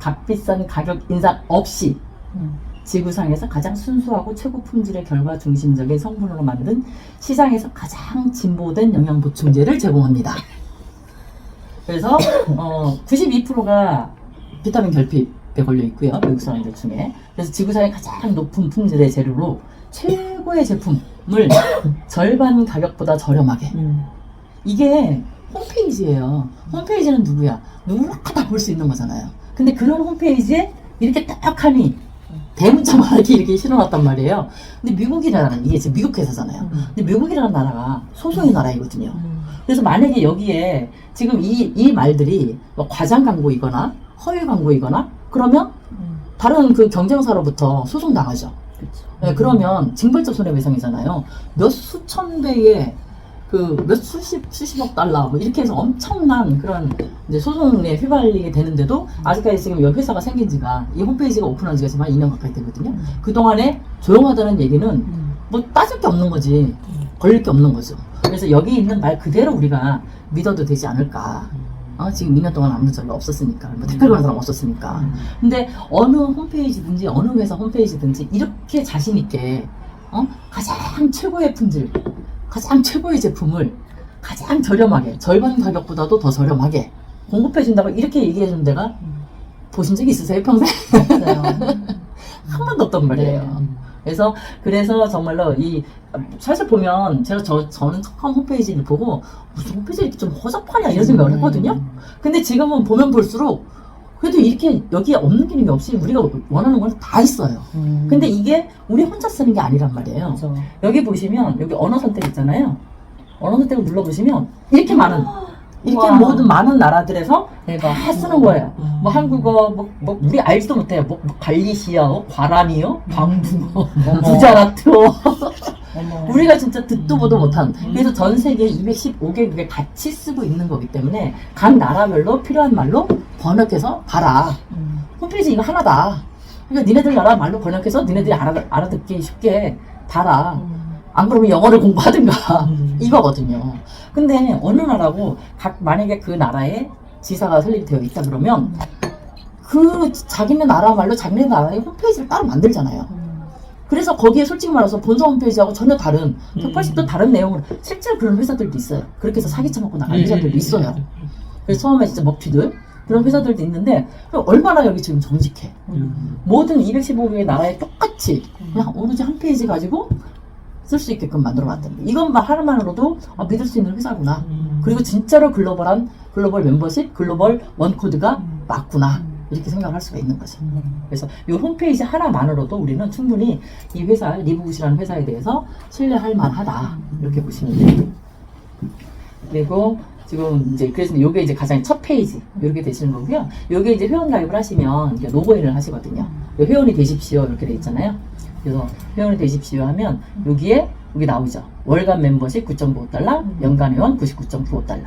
값비싼 가격 인상 없이 지구상에서 가장 순수하고 최고 품질의 결과 중심적인 성분으로 만든 시장에서 가장 진보된 영양 보충제를 제공합니다. 그래서 92%가 비타민 결핍에 걸려 있고요, 외국 사람들 중에. 그래서 지구상의 가장 높은 품질의 재료로 최고의 제품을 절반 가격보다 저렴하게. 이게 홈페이지예요. 홈페이지는 누구야? 누구나 다 볼 수 있는 거잖아요. 근데 그런 홈페이지에 이렇게 딱하니 대문짝만 이렇게 실어놨단 말이에요. 근데 미국이라는, 이게 지금 미국 회사잖아요. 근데 미국이라는 나라가 소송의 나라이거든요. 그래서 만약에 여기에 지금 이 말들이 뭐 과장 광고이거나 허위 광고이거나 그러면 다른 그 경쟁사로부터 소송 당하죠. 네, 그러면 징벌적 손해배상이잖아요. 몇 수천 배의 몇 수십억 달러 뭐 이렇게 해서 엄청난 그런 이제 소송에 휘말리게 되는데도 아직까지 지금 이 회사가 생긴 지가, 이 홈페이지가 오픈한 지가 지금 한 2년 가까이 되거든요. 그동안에 조용하다는 얘기는 뭐 따질 게 없는 거지, 걸릴 게 없는 거죠. 그래서 여기 있는 말 그대로 우리가 믿어도 되지 않을까. 지금 2년 동안 아무 적이 없었으니까, 뭐 댓글 거는 사람 없었으니까. 근데 어느 홈페이지든지 어느 회사 홈페이지든지 이렇게 자신 있게 가장 최고의 품질, 가장 최고의 제품을 가장 저렴하게, 절반 가격보다도 더 저렴하게 공급해준다고 이렇게 얘기해준 데가 보신 적 있으세요, 평생? 없어요. 한 번도 없단 말이에요. 그래서 정말로 사실 보면 저는 처음 홈페이지를 보고 무슨 홈페이지 이렇게 좀 허접하냐 이런 생각을 했거든요. 근데 지금은 보면 볼수록 그래도 이렇게 여기에 없는 기능이 없이 우리가 원하는 건 다 있어요. 근데 이게 우리 혼자 쓰는 게 아니란 말이에요. 그렇죠. 여기 보시면 여기 언어 선택 있잖아요. 언어 선택을 눌러보시면 이렇게 많은, 이렇게 우와. 모든 많은 나라들에서 대박. 다 쓰는 거예요. 뭐 한국어, 뭐 우리 알지도 못해요. 뭐 갈리시아어, 과라미어, 방붕어, 구자라트어. 우리가 진짜 듣도 보도 못한. 그래서 전 세계 215개국에 같이 쓰고 있는 거기 때문에 각 나라별로 필요한 말로 번역해서 봐라. 홈페이지 이거 하나다. 그러니까 니네들 나라 말로 번역해서 니네들이 알아듣기 쉽게 봐라. 안 그러면 영어를 공부하든가. 이거거든요. 근데 어느 나라고 만약에 그 나라에 지사가 설립이 되어 있다 그러면 자기네 나라 말로 자기네 나라의 홈페이지를 따로 만들잖아요. 그래서 거기에 솔직히 말해서 본사 홈페이지하고 전혀 다른 180도 다른 내용을, 실제로 그런 회사들도 있어요. 그렇게 해서 사기 쳐먹고 나가는 회사들도 있어요. 그래서 처음에 진짜 먹튀들 그런 회사들도 있는데 얼마나 여기 지금 정직해. 모든 215개의 나라에 똑같이 그냥 오로지 한 페이지 가지고 쓸 수 있게끔 만들어놨다는 거. 이것만 하나만으로도 믿을 수 있는 회사구나. 그리고 진짜로 글로벌 멤버십, 글로벌 원코드가 맞구나. 이렇게 생각을 할 수가 있는 거죠. 그래서 이 홈페이지 하나만으로도 우리는 충분히 이 회사, 리브굿이라는 회사에 대해서 신뢰할 만하다. 이렇게 보시면 돼요. 그리고 지금 그래서 요게 이제 가장 첫 페이지, 이렇게 되시는 거고요. 요게 이제 회원 가입을 하시면 이제 로그인을 하시거든요. 회원이 되십시오. 이렇게 돼 있잖아요. 그래서 회원이 되십시오 하면 여기 나오죠. 월간 멤버십 9.95달러, 연간 회원 99.95달러.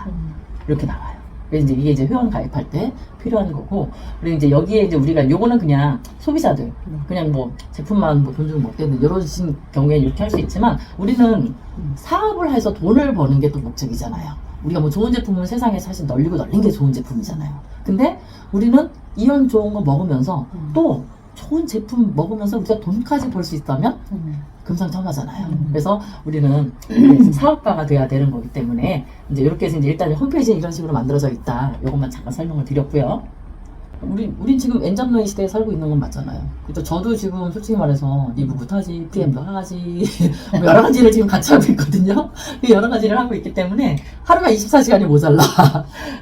이렇게 나와요. 그래서 이게 이제 회원 가입할 때 필요한 거고, 그리고 이제 여기에 이제 우리가 요거는 그냥 소비자들, 그냥 뭐 제품만 돈 주고 먹겠는 이런 경우에 이렇게 할 수 있지만, 우리는 사업을 해서 돈을 버는 게 또 목적이잖아요. 우리가 뭐 좋은 제품은 세상에 사실 널리고 널린 게 좋은 제품이잖아요. 근데 우리는 이런 좋은 거 먹으면서 또 좋은 제품 먹으면서 우리가 돈까지 벌 수 있다면 금상첨화잖아요. 그래서 우리는 사업가가 돼야 되는 거기 때문에 이제 이렇게 해서 이제 일단 홈페이지는 이런 식으로 만들어져 있다. 이것만 잠깐 설명을 드렸고요. 우린 지금 엔잡러의 시대에 살고 있는 건 맞잖아요. 그래서 저도 지금 솔직히 말해서 리브굿 하지, PM도 하지, 뭐 여러 가지를 지금 같이 하고 있거든요. 여러 가지를 하고 있기 때문에 하루가 24시간이 모자라.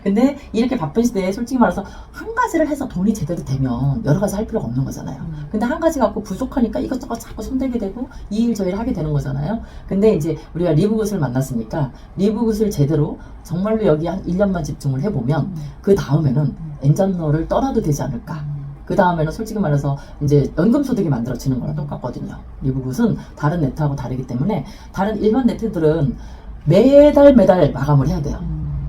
근데 이렇게 바쁜 시대에 솔직히 말해서 한 가지를 해서 돈이 제대로 되면 여러 가지 할 필요가 없는 거잖아요. 근데 한 가지 갖고 부족하니까 이것저것 자꾸 손대게 되고 이 일 저 일 하게 되는 거잖아요. 근데 이제 우리가 리브굿을 만났으니까 리브굿을 제대로 정말로 여기 한 1년만 집중을 해보면 그 다음에는 엔잡러를 떠나도 되지 않을까. 그 다음에는 솔직히 말해서 이제 연금소득이 만들어지는 거랑 똑같거든요. 리브굿은 다른 네트하고 다르기 때문에 다른 일반 네트들은 매달 마감을 해야 돼요.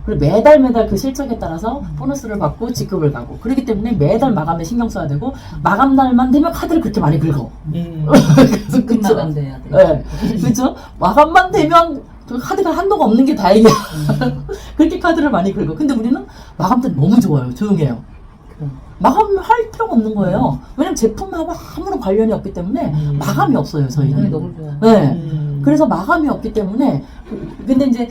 그리고 매달 그 실적에 따라서 보너스를 받고 직급을 가고, 그렇기 때문에 매달 마감에 신경 써야 되고, 마감 날만 되면 카드를 그렇게 많이 긁어. 그래서 마감돼야 돼. 네, 그렇죠. 마감만 되면 그 카드가 한도가 없는 게 다행이야. 그렇게 카드를 많이 긁어. 근데 우리는 마감 때 너무 좋아요. 조용해요. 마감할 필요가 없는 거예요. 왜냐면 제품하고 아무런 관련이 없기 때문에 마감이 없어요, 저희는. 너무 좋아요. 네. 그래서 마감이 없기 때문에 근데 이제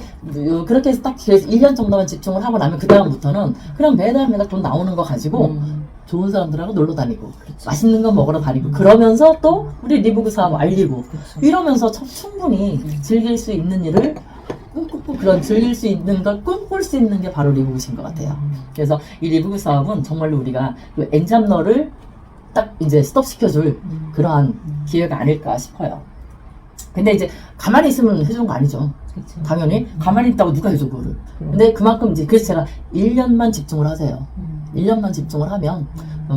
그렇게 해서 딱 1년 정도만 집중을 하고 나면 그 다음부터는 그냥 매달 돈 나오는 거 가지고 좋은 사람들하고 놀러 다니고 맛있는 거 먹으러 다니고 그러면서 또 우리 리브그 사업 알리고 이러면서 충분히 즐길 수 있는 일을 꿈꾸고 그런 즐길 수 있는 걸 꿈꿀 수 있는 게 바로 리브그인 것 같아요. 그래서 이 리브그 사업은 정말로 우리가 그 엔잡러를 딱 이제 스톱 시켜줄 그러한 기회가 아닐까 싶어요. 근데 이제 가만히 있으면 해주는 거 아니죠. 그쵸. 당연히 가만히 있다고 누가 해줘 그거를. 근데 그만큼 이제 그래서 제가 1년만 집중을 하세요. 1년만 집중을 하면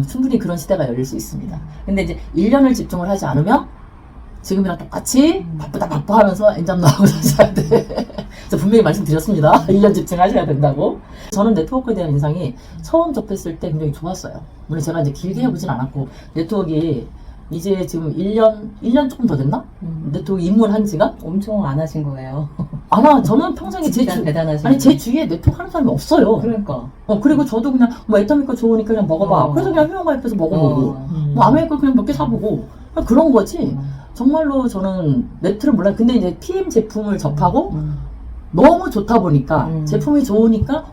충분히 그런 시대가 열릴 수 있습니다. 근데 이제 1년을 집중을 하지 않으면 지금이랑 똑같이 바쁘다 하면서 엔잡 나오고 사셔야 돼. 그래서 분명히 말씀드렸습니다. 1년 집중하셔야 된다고. 저는 네트워크에 대한 인상이 처음 접했을 때 굉장히 좋았어요. 물론 제가 이제 길게 해보진 않았고 네트워크가 이제 지금 1년 조금 더 됐나? 네트워크 입문한 지가? 엄청 안 하신 거예요. 저는 평생에 진짜 대단하신 아니, 제 주위에 네트워크 하는 사람이 없어요. 그러니까. 그리고 저도 그냥, 애터미거 좋으니까 그냥 먹어봐. 그래서 그냥 회원가입해서 먹어보고, 아메리카 그냥 몇 개 사보고, 그냥 그런 거지. 정말로 저는 네트를 몰라요. 근데 이제 PM 제품을 접하고, 너무 좋다 보니까, 제품이 좋으니까,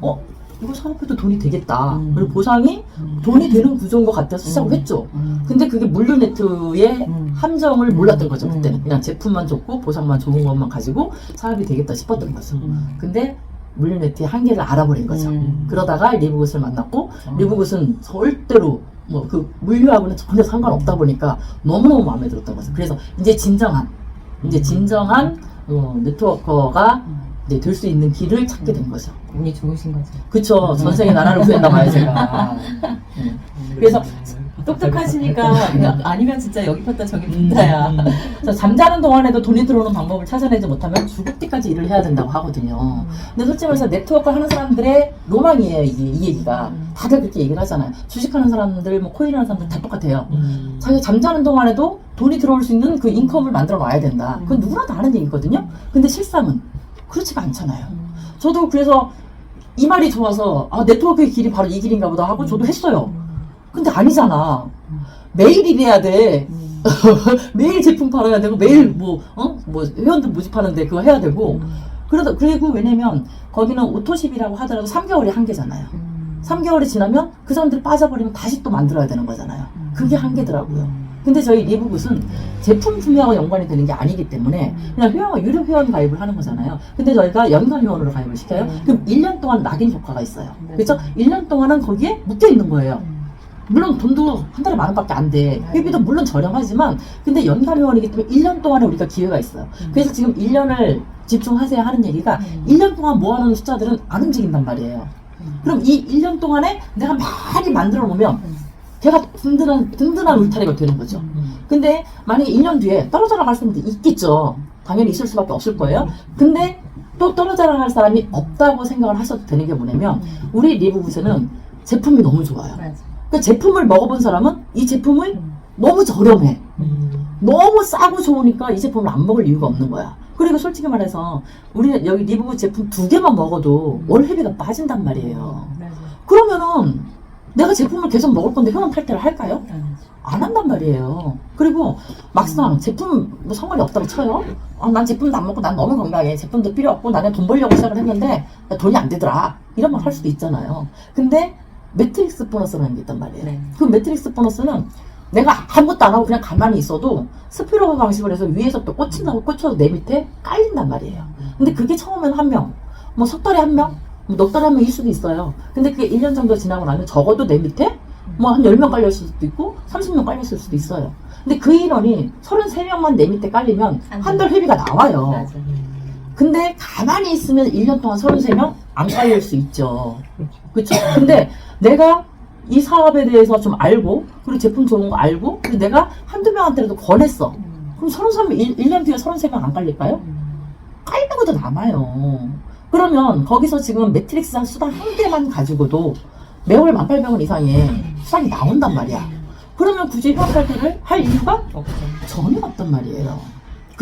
이거 사업해도 돈이 되겠다. 그리고 보상이 돈이 되는 구조인 것 같아서 시작을 했죠. 근데 그게 물류네트의 함정을 몰랐던 거죠. 그때는 그냥 제품만 좋고 보상만 좋은 것만 가지고 사업이 되겠다 싶었던 거죠. 근데 물류네트의 한계를 알아버린 거죠. 그러다가 리브굿을 만났고 리브굿은 절대로 그 물류하고는 전혀 상관없다 보니까 너무너무 마음에 들었던 거죠. 그래서 이제 진정한 네트워커가 될 수 있는 길을 찾게 된 거죠. 운이 좋으신 거죠. 그쵸. 전생에 나라를 구했나 봐요, 제가. 그래서 똑똑하시니까 아니면 진짜 여기 폈다 저기 폈다야. 그래서 잠자는 동안에도 돈이 들어오는 방법을 찾아내지 못하면 죽을 때까지 일을 해야 된다고 하거든요. 근데 솔직히 말해서 네트워크 하는 사람들의 로망이에요, 이 얘기가. 다들 그렇게 얘기를 하잖아요. 주식하는 사람들, 코인 하는 사람들 다 똑같아요. 자기가 잠자는 동안에도 돈이 들어올 수 있는 그 인컴을 만들어 놔야 된다. 그건 누구나 다 하는 얘기거든요. 근데 실상은 그렇지가 않잖아요. 저도 그래서 이 말이 좋아서 네트워크의 길이 바로 이 길인가 보다 하고 저도 했어요. 근데 아니잖아. 매일 일해야 돼. 매일 제품 팔아야 되고 매일 회원들 모집하는데 그거 해야 되고 그리고 왜냐면 거기는 오토십이라고 하더라도 3개월이 한계잖아요. 3개월이 지나면 그 사람들이 빠져버리면 다시 또 만들어야 되는 거잖아요. 그게 한계더라고요. 근데 저희 리브굿은 제품 구매하고 연관이 되는 게 아니기 때문에 그냥 유료 회원 가입을 하는 거잖아요. 근데 저희가 연간 회원으로 가입을 시켜요. 그럼 1년 동안 낙인 효과가 있어요. 그렇죠? 1년 동안은 거기에 묶여 있는 거예요. 물론 돈도 한 달에 10,000원밖에 안 돼. 회비도 물론 저렴하지만 근데 연간 회원이기 때문에 1년 동안에 우리가 기회가 있어요. 그래서 지금 1년을 집중하세요 하는 얘기가 1년 동안 모아놓은 숫자들은 안 움직인단 말이에요. 그럼 이 1년 동안에 내가 많이 만들어 놓으면 걔가 든든한 울타리가 되는 거죠. 근데 만약에 1년 뒤에 떨어져 나갈 사람도 있겠죠. 당연히 있을 수밖에 없을 거예요. 근데 또 떨어져 나갈 사람이 없다고 생각을 하셔도 되는 게 뭐냐면 우리 리브굿에는 제품이 너무 좋아요. 그 제품을 먹어본 사람은 이 제품을 너무 저렴해. 너무 싸고 좋으니까 이 제품을 안 먹을 이유가 없는 거야. 그리고 솔직히 말해서 우리 여기 리브굿 제품 2개만 먹어도 월 회비가 빠진단 말이에요. 그러면은 내가 제품을 계속 먹을 건데 회원 탈퇴를 할까요? 안 한단 말이에요. 그리고 막상 제품 상관이 없다고 쳐요. 난 제품도 안 먹고 난 너무 건강해. 제품도 필요 없고 나는 돈 벌려고 시작을 했는데 돈이 안 되더라. 이런 말 할 수도 있잖아요. 근데 매트릭스 보너스라는 게 있단 말이에요. 그 매트릭스 보너스는 내가 아무것도 안 하고 그냥 가만히 있어도 스피로그 방식으로 해서 위에서 또 꽂혀서 내 밑에 깔린단 말이에요. 근데 그게 처음에는 1명, 석 달에 1명, 넉 달에 1명일 수도 있어요. 근데 그게 1년 정도 지나고 나면 적어도 내 밑에 한 10명 깔렸을 수도 있고 30명 깔렸을 수도 있어요. 근데 그 인원이 33명만 내 밑에 깔리면 한 달 회비가 나와요. 근데 가만히 있으면 1년 동안 33명 안 깔릴 수 있죠. 그렇죠? 근데 내가 이 사업에 대해서 좀 알고 그리고 제품 좋은 거 알고 그리고 내가 한두 명한테라도 권했어. 그럼 1년 뒤에 33명 안 깔릴까요? 깔리는 것도 남아요. 그러면 거기서 지금 매트릭스 수당 1개만 가지고도 매월 18,000원 이상의 수당이 나온단 말이야. 그러면 굳이 회원 탈퇴를 할 이유가 전혀 없단 말이에요.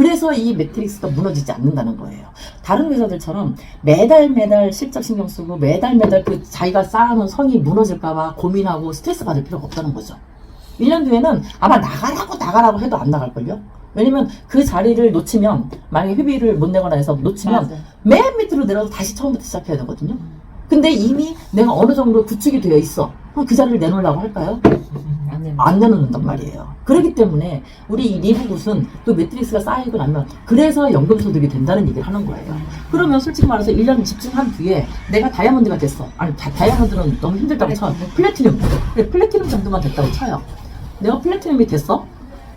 그래서 이 매트릭스가 무너지지 않는다는 거예요. 다른 회사들처럼 매달 실적 신경 쓰고 매달 그 자기가 쌓아놓은 성이 무너질까봐 고민하고 스트레스 받을 필요가 없다는 거죠. 1년 뒤에는 아마 나가라고 해도 안 나갈걸요? 왜냐면 그 자리를 놓치면, 만약에 회비를 못 내거나 해서 놓치면 맞아요. 맨 밑으로 내려서 다시 처음부터 시작해야 되거든요. 근데 이미 내가 어느 정도 구축이 되어 있어. 그럼 그 자리를 내놓으려고 할까요? 안 내놓는단 말이에요. 그렇기 때문에 우리 이 리브굿은 또 매트릭스가 쌓이고 나면 그래서 연금소득이 된다는 얘기를 하는 거예요. 그러면 솔직히 말해서 1년 집중한 뒤에 내가 다이아몬드가 됐어. 아니 다이아몬드는 너무 힘들다고 쳐요. 플래티넘. 그래, 플래티넘 정도만 됐다고 쳐요. 내가 플래티넘이 됐어?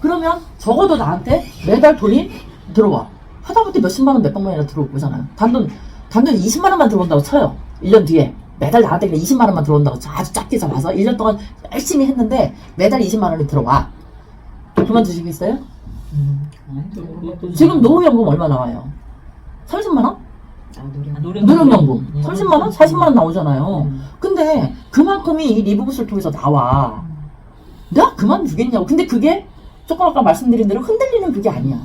그러면 적어도 나한테 매달 돈이 들어와. 하다못해 몇십만 원, 몇백만이나 들어올 거잖아요. 단돈 20만 원만 들어온다고 쳐요. 1년 뒤에. 매달 나한테 그냥 20만 원만 들어온다고 아주 작게 잡아서 1년 동안 열심히 했는데 매달 20만 원이 들어와. 그만두시겠어요? 지금 노후연금 얼마 나와요? 30만 원? 노령연금 30만 원? 40만 원 나오잖아요. 근데 그만큼이 이 리브굿을 통해서 나와. 내가 그만두겠냐고. 근데 그게 조금 아까 말씀드린 대로 흔들리는 그게 아니야.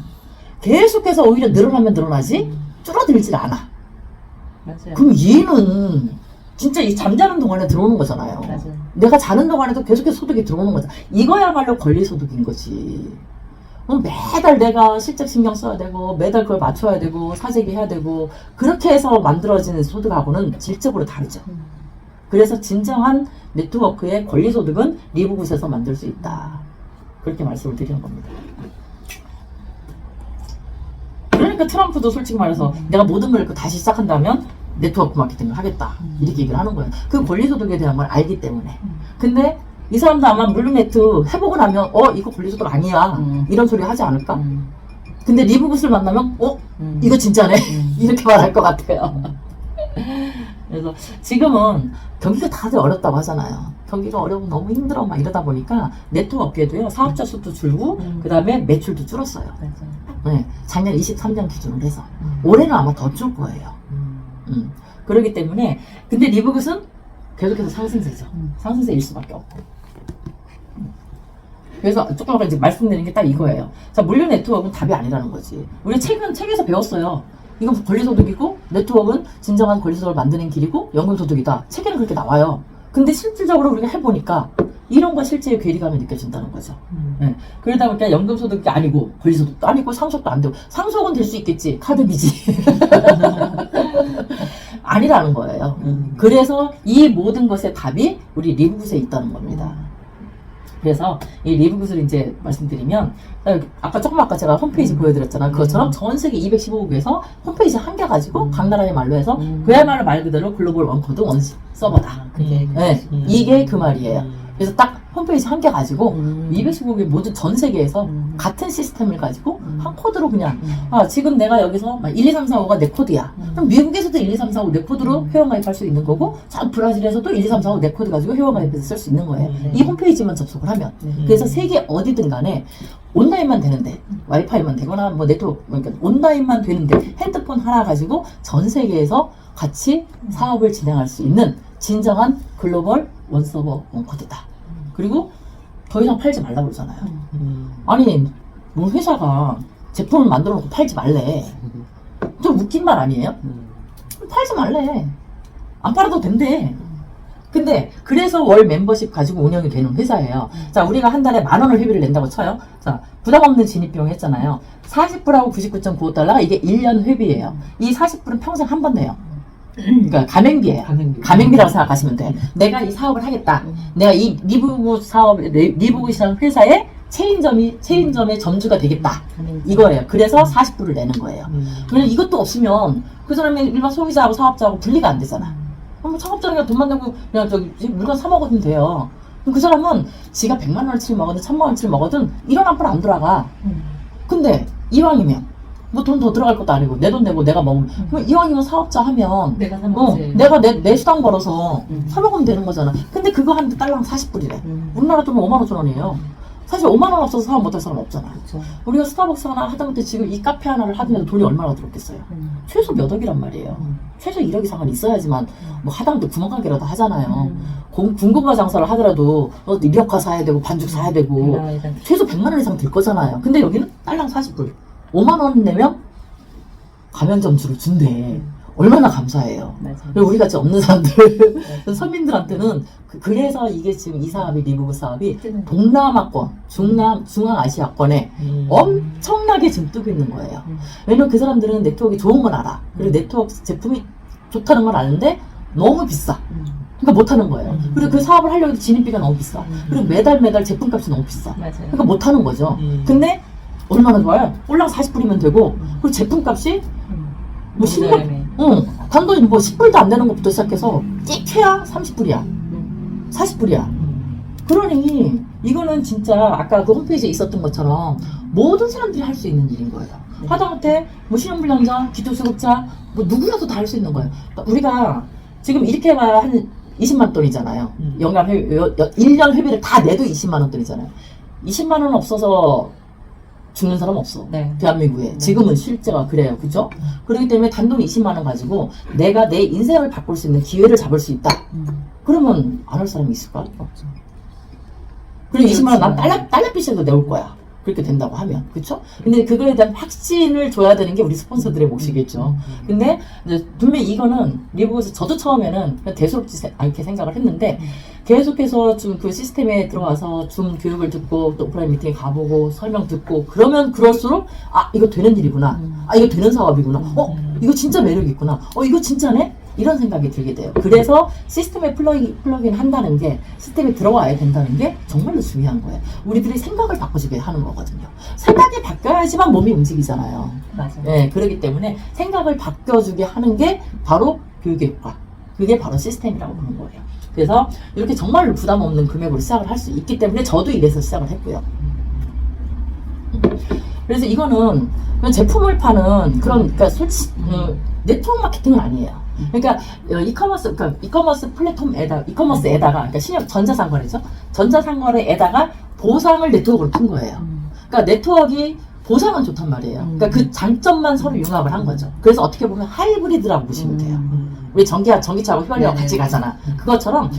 계속해서 오히려 늘어나면 늘어나지 줄어들질 않아. 맞아요. 그럼 얘는 진짜 이 잠자는 동안에 들어오는 거잖아요. 맞아요. 내가 자는 동안에도 계속해서 소득이 들어오는 거잖아. 이거야말로 권리소득인 거지. 그럼 매달 내가 실적 신경 써야 되고 매달 그걸 맞춰야 되고 사재기 해야 되고 그렇게 해서 만들어지는 소득하고는 질적으로 다르죠. 그래서 진정한 네트워크의 권리소득은 리브굿에서 만들 수 있다. 그렇게 말씀을 드리는 겁니다. 그러니까 트럼프도 솔직히 말해서 내가 모든 걸 다시 시작한다면 네트워크 마케팅을 하겠다. 이렇게 얘기를 하는 거예요. 그 권리소득에 대한 걸 알기 때문에. 근데 이 사람도 아마 물류네트 해보고 나면 이거 권리소득 아니야. 이런 소리 하지 않을까? 근데 리브굿을 만나면 이거 진짜네. 이렇게 말할 것 같아요. 그래서 지금은 경기가 다들 어렵다고 하잖아요. 경기가 어려우면 너무 힘들어 막 이러다 보니까 네트워크에도요 사업자 수도 줄고 그 다음에 매출도 줄었어요. 네, 작년 23년 기준으로 해서 올해는 아마 더 줄 거예요. 그렇기 때문에 근데 리브굿은 계속해서 상승세죠. 상승세일 수밖에 없고. 그래서 조금 아까 이제 말씀드린 게 딱 이거예요. 자, 물류 네트워크는 답이 아니라는 거지. 우리 책에서 배웠어요. 이건 권리소득이고 네트워크는 진정한 권리소득을 만드는 길이고 연금소득이다. 책에는 그렇게 나와요. 근데 실질적으로 우리가 해보니까 이런 건 실제의 괴리감이 느껴진다는 거죠. 네. 그러다 보니까 연금소득이 아니고 권리소득도 아니고 상속도 안 되고 상속은 될 수 있겠지. 카드비지. 아니라는 거예요. 그래서 이 모든 것의 답이 우리 리브굿에 있다는 겁니다. 그래서 이 리브굿을 이제 말씀드리면 아까 제가 홈페이지 보여드렸잖아요. 그것처럼 전 세계 215국에서 홈페이지 한 개 가지고 각 나라의 말로 해서 그야말로 말 그대로 글로벌 원코드 원 서버다. 네, 이게 그 말이에요. 그래서 딱 홈페이지 한 개 가지고 215국의 모든 전 세계에서 같은 시스템을 가지고 한 코드로 그냥 지금 내가 여기서 1, 2, 3, 4, 5가 내 코드야. 그럼 미국에서도 1, 2, 3, 4, 5 내 코드로 회원가입할 수 있는 거고 브라질에서도 1, 2, 3, 4, 5 내 코드 가지고 회원가입해서 쓸 수 있는 거예요. 이 홈페이지만 접속을 하면. 그래서 세계 어디든 간에 온라인만 되는데 와이파이만 되거나 뭐 네트워크 그러니까 온라인만 되는데 핸드폰 하나 가지고 전 세계에서 같이 사업을 진행할 수 있는 진정한 글로벌 원서버 원코드다. 그리고 더 이상 팔지 말라고 그러잖아요. 아니 뭐 회사가 제품을 만들어 놓고 팔지 말래. 좀 웃긴 말 아니에요? 팔지 말래. 안 팔아도 된대. 근데 그래서 월 멤버십 가지고 운영이 되는 회사예요. 자, 우리가 한 달에 10,000원을 회비를 낸다고 쳐요. 자, 부담 없는 진입비용 했잖아요. 40불하고 99.95달러가 이게 1년 회비예요. 이 40불은 평생 한 번 내요. 그러니까 가맹비예요. 가맹비라고 생각하시면 돼. 내가 이 사업을 하겠다. 내가 이 리브굿이라는 회사의 체인점의 점주가 되겠다. 이거예요. 그래서 40불을 내는 거예요. 왜냐면 이것도 없으면 그 사람이 일반 소비자하고 사업자하고 분리가 안 되잖아. 그럼 창업자가 돈만 내고 그냥 물건 사 먹어도 돼요. 그럼 그 사람은 지가 100만 원어치를 먹어든 1000만 원어치를 먹어든 1원 한 푼 안 돌아가. 근데 이왕이면 뭐 돈 더 들어갈 것도 아니고 내 돈 내고 내가 먹으면 그럼 이왕이면 사업자 하면 내가 사 먹지. 내가 내 수당 벌어서 사 먹으면 되는 거잖아. 근데 그거 하는데 달랑 40불이래. 우리나라 돈은 5만 5천 원이에요. 사실 5만 원 없어서 사업 못할 사람 없잖아. 그쵸. 우리가 스타벅스 하나 하다못해 지금 이 카페 하나를 하더라도 돈이 얼마나 들었겠어요. 최소 몇 억이란 말이에요. 최소 1억 이상은 있어야지만 뭐 하다못해 구멍가게라도 하잖아요. 군고가 장사를 하더라도 리어카 사야 되고 반죽 사야 되고 최소 100만 원 이상 들 거잖아요. 근데 여기는 딸랑 40불. 5만 원 내면 가맹점주를 준대. 얼마나 감사해요. 맞아요. 그리고 우리 같이 없는 사람들, 서민들한테는 그래서 이게 지금 이 사업이 리부브 사업이 동남아권, 중앙아시아권에 엄청나게 지금 뜨고 있는 거예요. 왜냐면 그 사람들은 네트워크가 좋은 걸 알아. 그리고 네트워크 제품이 좋다는 걸 아는데 너무 비싸. 그러니까 못하는 거예요. 그리고 그 사업을 하려고 해도 진입비가 너무 비싸. 그리고 매달 제품값이 너무 비싸. 맞아요. 그러니까 못하는 거죠. 근데 얼마나 좋아요? 꼴랑 40불이면 되고, 그리고 제품값이 뭐 10불, 단돈 뭐 10불도 안 되는 것부터 시작해서 최야 30불이야. 40불이야. 그러니 이거는 진짜 아까 그 홈페이지에 있었던 것처럼 모든 사람들이 할 수 있는 일인 거예요. 하다못해 뭐 신용불량자, 기초수급자, 뭐 누구라도 다 할 수 있는 거예요. 우리가 지금 이렇게 해봐야 한 20만 돈이잖아요. 1년 회비를 다 내도 20만 원 돈이잖아요. 20만 원 없어서 죽는 사람 없어. 네. 대한민국에. 네. 지금은 실제가 그래요. 그죠? 그렇기 때문에 단돈 20만 원 가지고 내가 내 인생을 바꿀 수 있는 기회를 잡을 수 있다. 그러면 안 할 사람이 있을까? 없죠. 그리고 20만 원 난 달러빚이라도 내올 거야. 그렇게 된다고 하면. 그쵸? 근데 그거에 대한 확신을 줘야 되는 게 우리 스폰서들의 몫이겠죠. 근데 이제 분명히 이거는 리브에서 저도 처음에는 그냥 대수롭지 않게 생각을 했는데 계속해서 좀 그 시스템에 들어와서 줌 교육을 듣고 또 오프라인 미팅에 가보고 설명 듣고 그러면 그럴수록 아 이거 되는 일이구나. 아 이거 되는 사업이구나. 이거 진짜 매력이 있구나. 이거 진짜네? 이런 생각이 들게 돼요. 그래서 시스템에 플러그인 한다는 게 시스템에 들어와야 된다는 게 정말로 중요한 거예요. 우리들이 생각을 바꿔주게 하는 거거든요. 생각이 바뀌어야지만 몸이 움직이잖아요. 맞아요. 네, 그렇기 때문에 생각을 바꿔주게 하는 게 바로 교육의 효과. 그게 바로 시스템이라고 보는 거예요. 그래서 이렇게 정말로 부담 없는 금액으로 시작을 할 수 있기 때문에 저도 이래서 시작을 했고요. 그래서 이거는 그냥 제품을 파는 그런 그러니까 솔직히 네트워크 마케팅은 아니에요. 그러니까 이커머스 플랫폼에다가 그러니까 전자상거래죠. 전자상거래에다가 보상을 네트워크로 푼 거예요. 그러니까 네트워크가 보상은 좋단 말이에요. 그러니까 그 장점만 서로 융합을 한 거죠. 그래서 어떻게 보면 하이브리드라고 보시면 돼요. 우리 전기차하고 휘발유하고 같이 가잖아. 그것처럼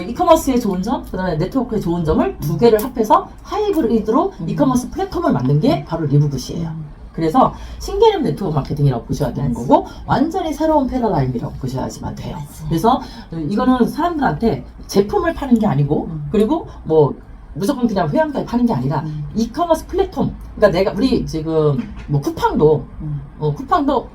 이커머스의 좋은 점, 그다음에 네트워크의 좋은 점을 두 개를 합해서 하이브리드로 이커머스 플랫폼을 만든 게 바로 리브굿이에요. 그래서 신개념 네트워크 마케팅이라고 보셔야 되는 거고 완전히 새로운 패러다임이라고 보셔야지만 돼요. 그래서 이거는 사람들한테 제품을 파는 게 아니고 그리고 뭐 무조건 그냥 회원가에 파는 게 아니라 이커머스 플랫폼. 그러니까 우리 지금 뭐 쿠팡도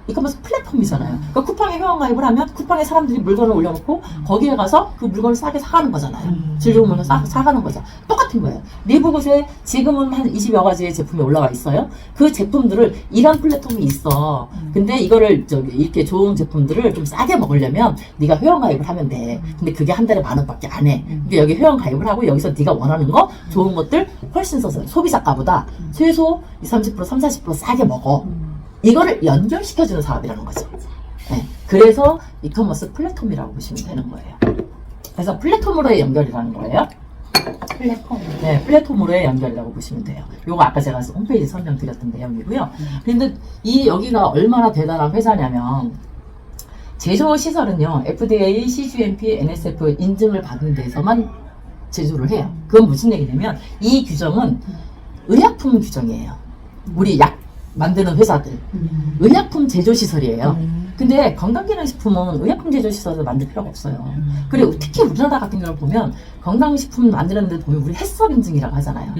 이커머스 플랫폼이잖아요. 그러니까 쿠팡에 회원가입을 하면 쿠팡에 사람들이 물건을 올려놓고 거기에 가서 그 물건을 싸게 사가는 거잖아요. 질 좋은 물건 사가는 거죠. 똑같은 거예요. 리브굿에 지금은 한 20여 가지의 제품이 올라와 있어요. 그 제품들을 이런 플랫폼이 있어. 근데 이거를 이렇게 좋은 제품들을 좀 싸게 먹으려면 네가 회원가입을 하면 돼. 근데 그게 한 달에 10,000원밖에 안 해. 근데 여기 회원가입을 하고 여기서 네가 원하는 거 좋은 것들 훨씬 써서 소비자가보다 최소 20, 30%, 30, 40% 싸게 먹어. 이거를 연결시켜주는 사업이라는 거죠. 네. 그래서 이커머스 플랫폼이라고 보시면 되는 거예요. 그래서 플랫폼으로의 연결이라는 거예요. 플랫폼. 네, 플랫폼으로의 연결이라고 보시면 돼요. 요거 아까 제가 홈페이지 설명드렸던 내용이고요. 근데 여기가 얼마나 대단한 회사냐면 제조 시설은요, FDA, CGMP, NSF 인증을 받은 데서만 제조를 해요. 그건 무슨 얘기냐면 이 규정은 의약품 규정이에요. 우리 약 만드는 회사들 의약품 제조시설이에요. 근데 건강기능식품은 의약품 제조시설을 만들 필요가 없어요. 그리고 특히 우리나라 같은 경우를 보면 건강식품 만드는 데 보면 우리 해썹 인증이라고 하잖아요.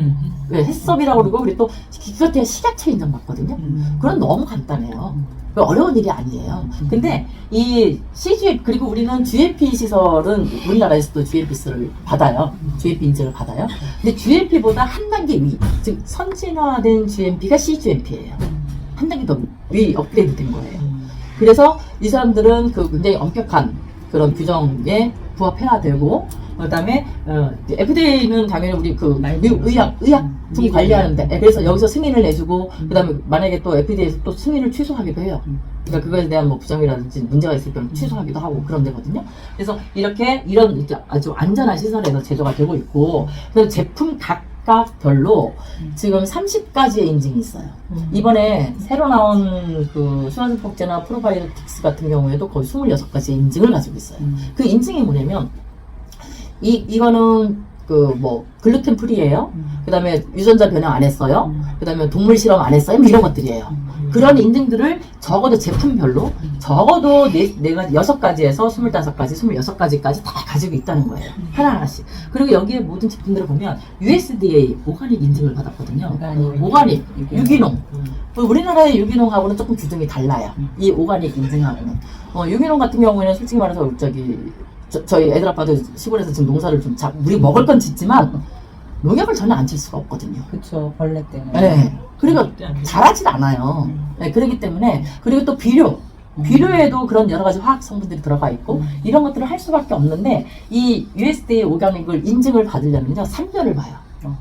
왜 해썹이라고 그러고 우리 또 기껏해야 식약처 인증 받거든요. 그건 너무 간단해요. 어려운 일이 아니에요. 근데 이 CGM 그리고 우리는 GMP 시설은 우리나라에서도 GMP를 받아요. GMP 인증을 받아요. 근데 GMP보다 한 단계 위, 즉 선진화된 GMP가 CGMP예요. 한 단계 더 위 업그레이드 된 거예요. 그래서 이 사람들은 그 굉장히 엄격한 그런 규정에 부합해야 되고, 그다음에 FDA는 당연히 우리 그 의약품 관리하는데, 그래서 여기서 승인을 내주고, 그다음에 만약에 또 FDA에서 또 승인을 취소하기도 해요. 그러니까 그거에 대한 뭐 부정이라든지 문제가 있을 경우 취소하기도 하고 그런 데거든요. 그래서 이렇게 아주 안전한 시설에서 제조가 되고 있고, 그래서 제품 각각별로 지금 30가지의 인증이 있어요. 이번에 새로 나온 그 수완폭제나 프로바이오틱스 같은 경우에도 거의 26가지의 인증을 가지고 있어요. 그 인증이 뭐냐면 이거는 그 뭐 글루텐 프리예요. 그다음에 유전자 변형 안 했어요. 그 다음에 동물 실험 안 했어요? 뭐 이런 것들이에요. 그런 인증들을 적어도 제품별로 적어도 내가 6가지에서 25가지, 26가지까지 다 가지고 있다는 거예요. 하나하나씩. 그리고 여기에 모든 제품들을 보면 USDA 오가닉 인증을 받았거든요. 오가닉, 유기농. 우리나라의 유기농하고는 조금 규정이 달라요. 이 오가닉 인증하고는. 유기농 같은 경우에는 솔직히 말해서 저희 애들 아빠도 시골에서 지금 농사를 좀 우리 먹을 건 짓지만 농약을 전혀 안 칠 수가 없거든요. 그쵸, 벌레 때문에. 네. 그러니까 자라질 않아요. 네, 그렇기 때문에 그리고 또 비료에도 그런 여러 가지 화학 성분들이 들어가 있고 이런 것들을 할 수밖에 없는데 이 USDA 오가닉을 인증을 받으려면요 3년을 봐요.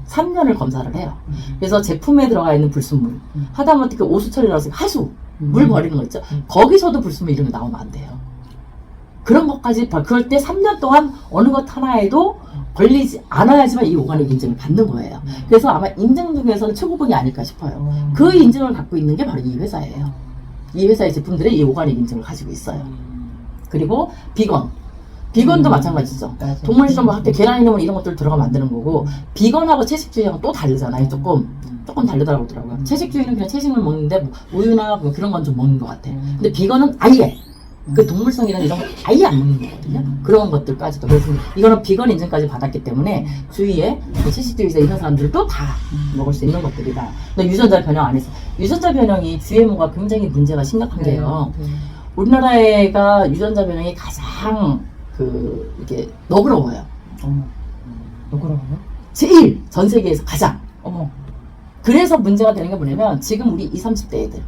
3년을 검사를 해요. 그래서 제품에 들어가 있는 불순물 하다못해 그 오수 처리라서 하수 물 버리는 거 있죠. 거기서도 불순물 이런 게 나오면 안 돼요. 그런 것까지 그럴 때 3년 동안 어느 것 하나에도 걸리지 않아야지만 이 오가닉 인증을 받는 거예요. 그래서 아마 인증 중에서는 최고봉이 아닐까 싶어요. 그 인증을 갖고 있는 게 바로 이 회사예요. 이 회사의 제품들이 이 오가닉 인증을 가지고 있어요. 그리고 비건도 마찬가지죠. 동물 실험 할 때 계란 이름 이런 것들 들어가 만드는 거고 비건하고 채식주의하고 또 다르잖아요. 조금 다르다고 하더라고요. 채식주의는 그냥 채식을 먹는데 뭐 우유나 뭐 그런 건 좀 먹는 것 같아. 근데 비건은 아예 그 동물성이나 이런 거 아예 안 먹는 거거든요. 그런 것들까지도. 그래서 이거는 비건 인증까지 받았기 때문에 주위에 채식주의자 이런 사람들도 다 먹을 수 있는 것들이다. 근데 유전자 변형 안 했어. 유전자 변형이 GMO가 굉장히 문제가 심각한 게요. 우리나라가 유전자 변형이 가장 이게 너그러워요. 너그러워요? 제일 전 세계에서 가장. 어머. 그래서 문제가 되는 게 뭐냐면 지금 우리 20, 30대 애들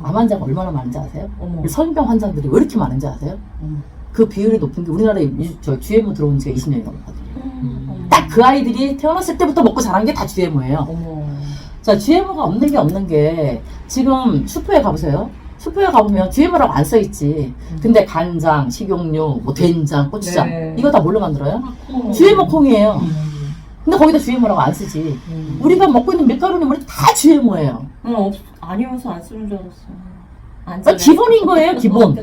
암 환자가 얼마나 많은지 아세요? 성인병 환자들이 왜 이렇게 많은지 아세요? 그 비율이 높은 게 우리나라에 GMO 들어온 지가 20년이 넘었거든요. 딱 그 아이들이 태어났을 때부터 먹고 자란 게 다 GMO예요. 자, GMO가 없는 게 지금 슈퍼에 가보세요. 슈퍼에 가보면 GMO라고 안 써있지. 근데 간장, 식용유, 뭐 된장, 고추장 이거 다 뭘로 만들어요? GMO 콩이에요. 근데 거기다 GMO라고 안 쓰지. 우리가 먹고 있는 밀가루는 다 GMO예요. 아니어서 안 쓰는 줄 알았어. 기본인 거예요, 기본.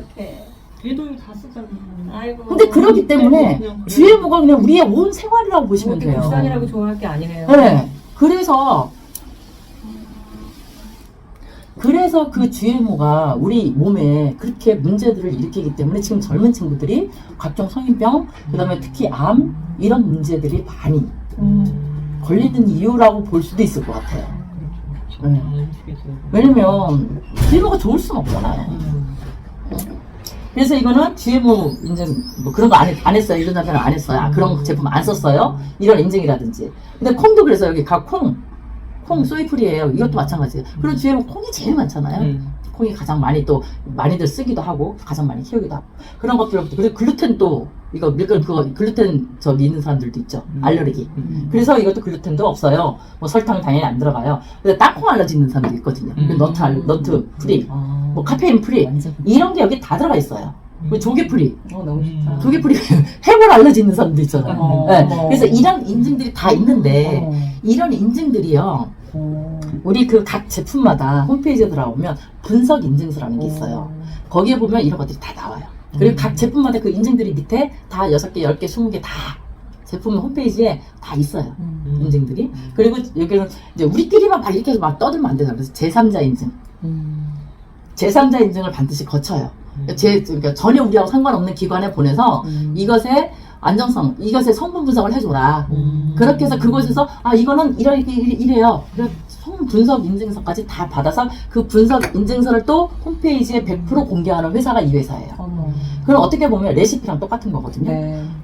얘도 다 쓰잖아. 아이고. 근데 그렇기 때문에 GMO가 그냥 우리의 온 생활이라고 보시면 돼요. 국산이라고 좋아할 게 아니네요. 네. 그래서 그 GMO가 우리 몸에 그렇게 문제들을 일으키기 때문에 지금 젊은 친구들이 각종 성인병, 그 다음에 특히 암, 이런 문제들이 많이 걸리는 이유라고 볼 수도 있을 것 같아요. 네. 왜냐면 GMO가 좋을 수는 없잖아요. 그래서 이거는 GMO 인증 뭐 그런 거 안 했어요. 이런 장면을 안 했어요. 그런 제품 안 썼어요. 이런 인증이라든지. 근데 콩도 그래서 여기 각 콩 소이풀이에요. 이것도 마찬가지예요. 그런 GMO 콩이 제일 많잖아요. 콩이 가장 많이들 쓰기도 하고 가장 많이 키우기도 하고 그런 것들부터. 그리고 글루텐도 이거 밀가루 글루텐 있는 사람들도 있죠. 알레르기. 그래서 이것도 글루텐도 없어요. 뭐 설탕 당연히 안 들어가요. 근데 땅콩 알러지 있는 사람도 있거든요. 너트 프리, 뭐 카페인 프리 이런 게 여기 다 들어가 있어요. 그리고 조개 프리. 너무 좋다. 조개 프리 해골 알러지 있는 사람도 있잖아요. 네. 그래서 이런 인증들이 다 있는데 이런 인증들이요. 우리 그 각 제품마다 홈페이지에 들어가보면 분석 인증서라는 게 있어요. 거기에 보면 이런 것들이 다 나와요. 그리고 각 제품마다 그 인증들이 밑에 다 6개, 10개, 20개 다 제품 홈페이지에 다 있어요. 인증들이. 그리고 여기는 이제 우리끼리만 막 이렇게 해서 막 떠들면 안 되잖아요. 그래서 제3자 인증. 제3자 인증을 반드시 거쳐요. 그러니까 전혀 우리하고 상관없는 기관에 보내서 이것의 안정성, 이것의 성분 분석을 해줘라. 그렇게 해서 그곳에서 이거는 이래요. 그래서 성분 분석 인증서까지 다 받아서 그 분석 인증서를 또 홈페이지에 100% 공개하는 회사가 이 회사예요. 그럼 어떻게 보면 레시피랑 똑같은 거거든요.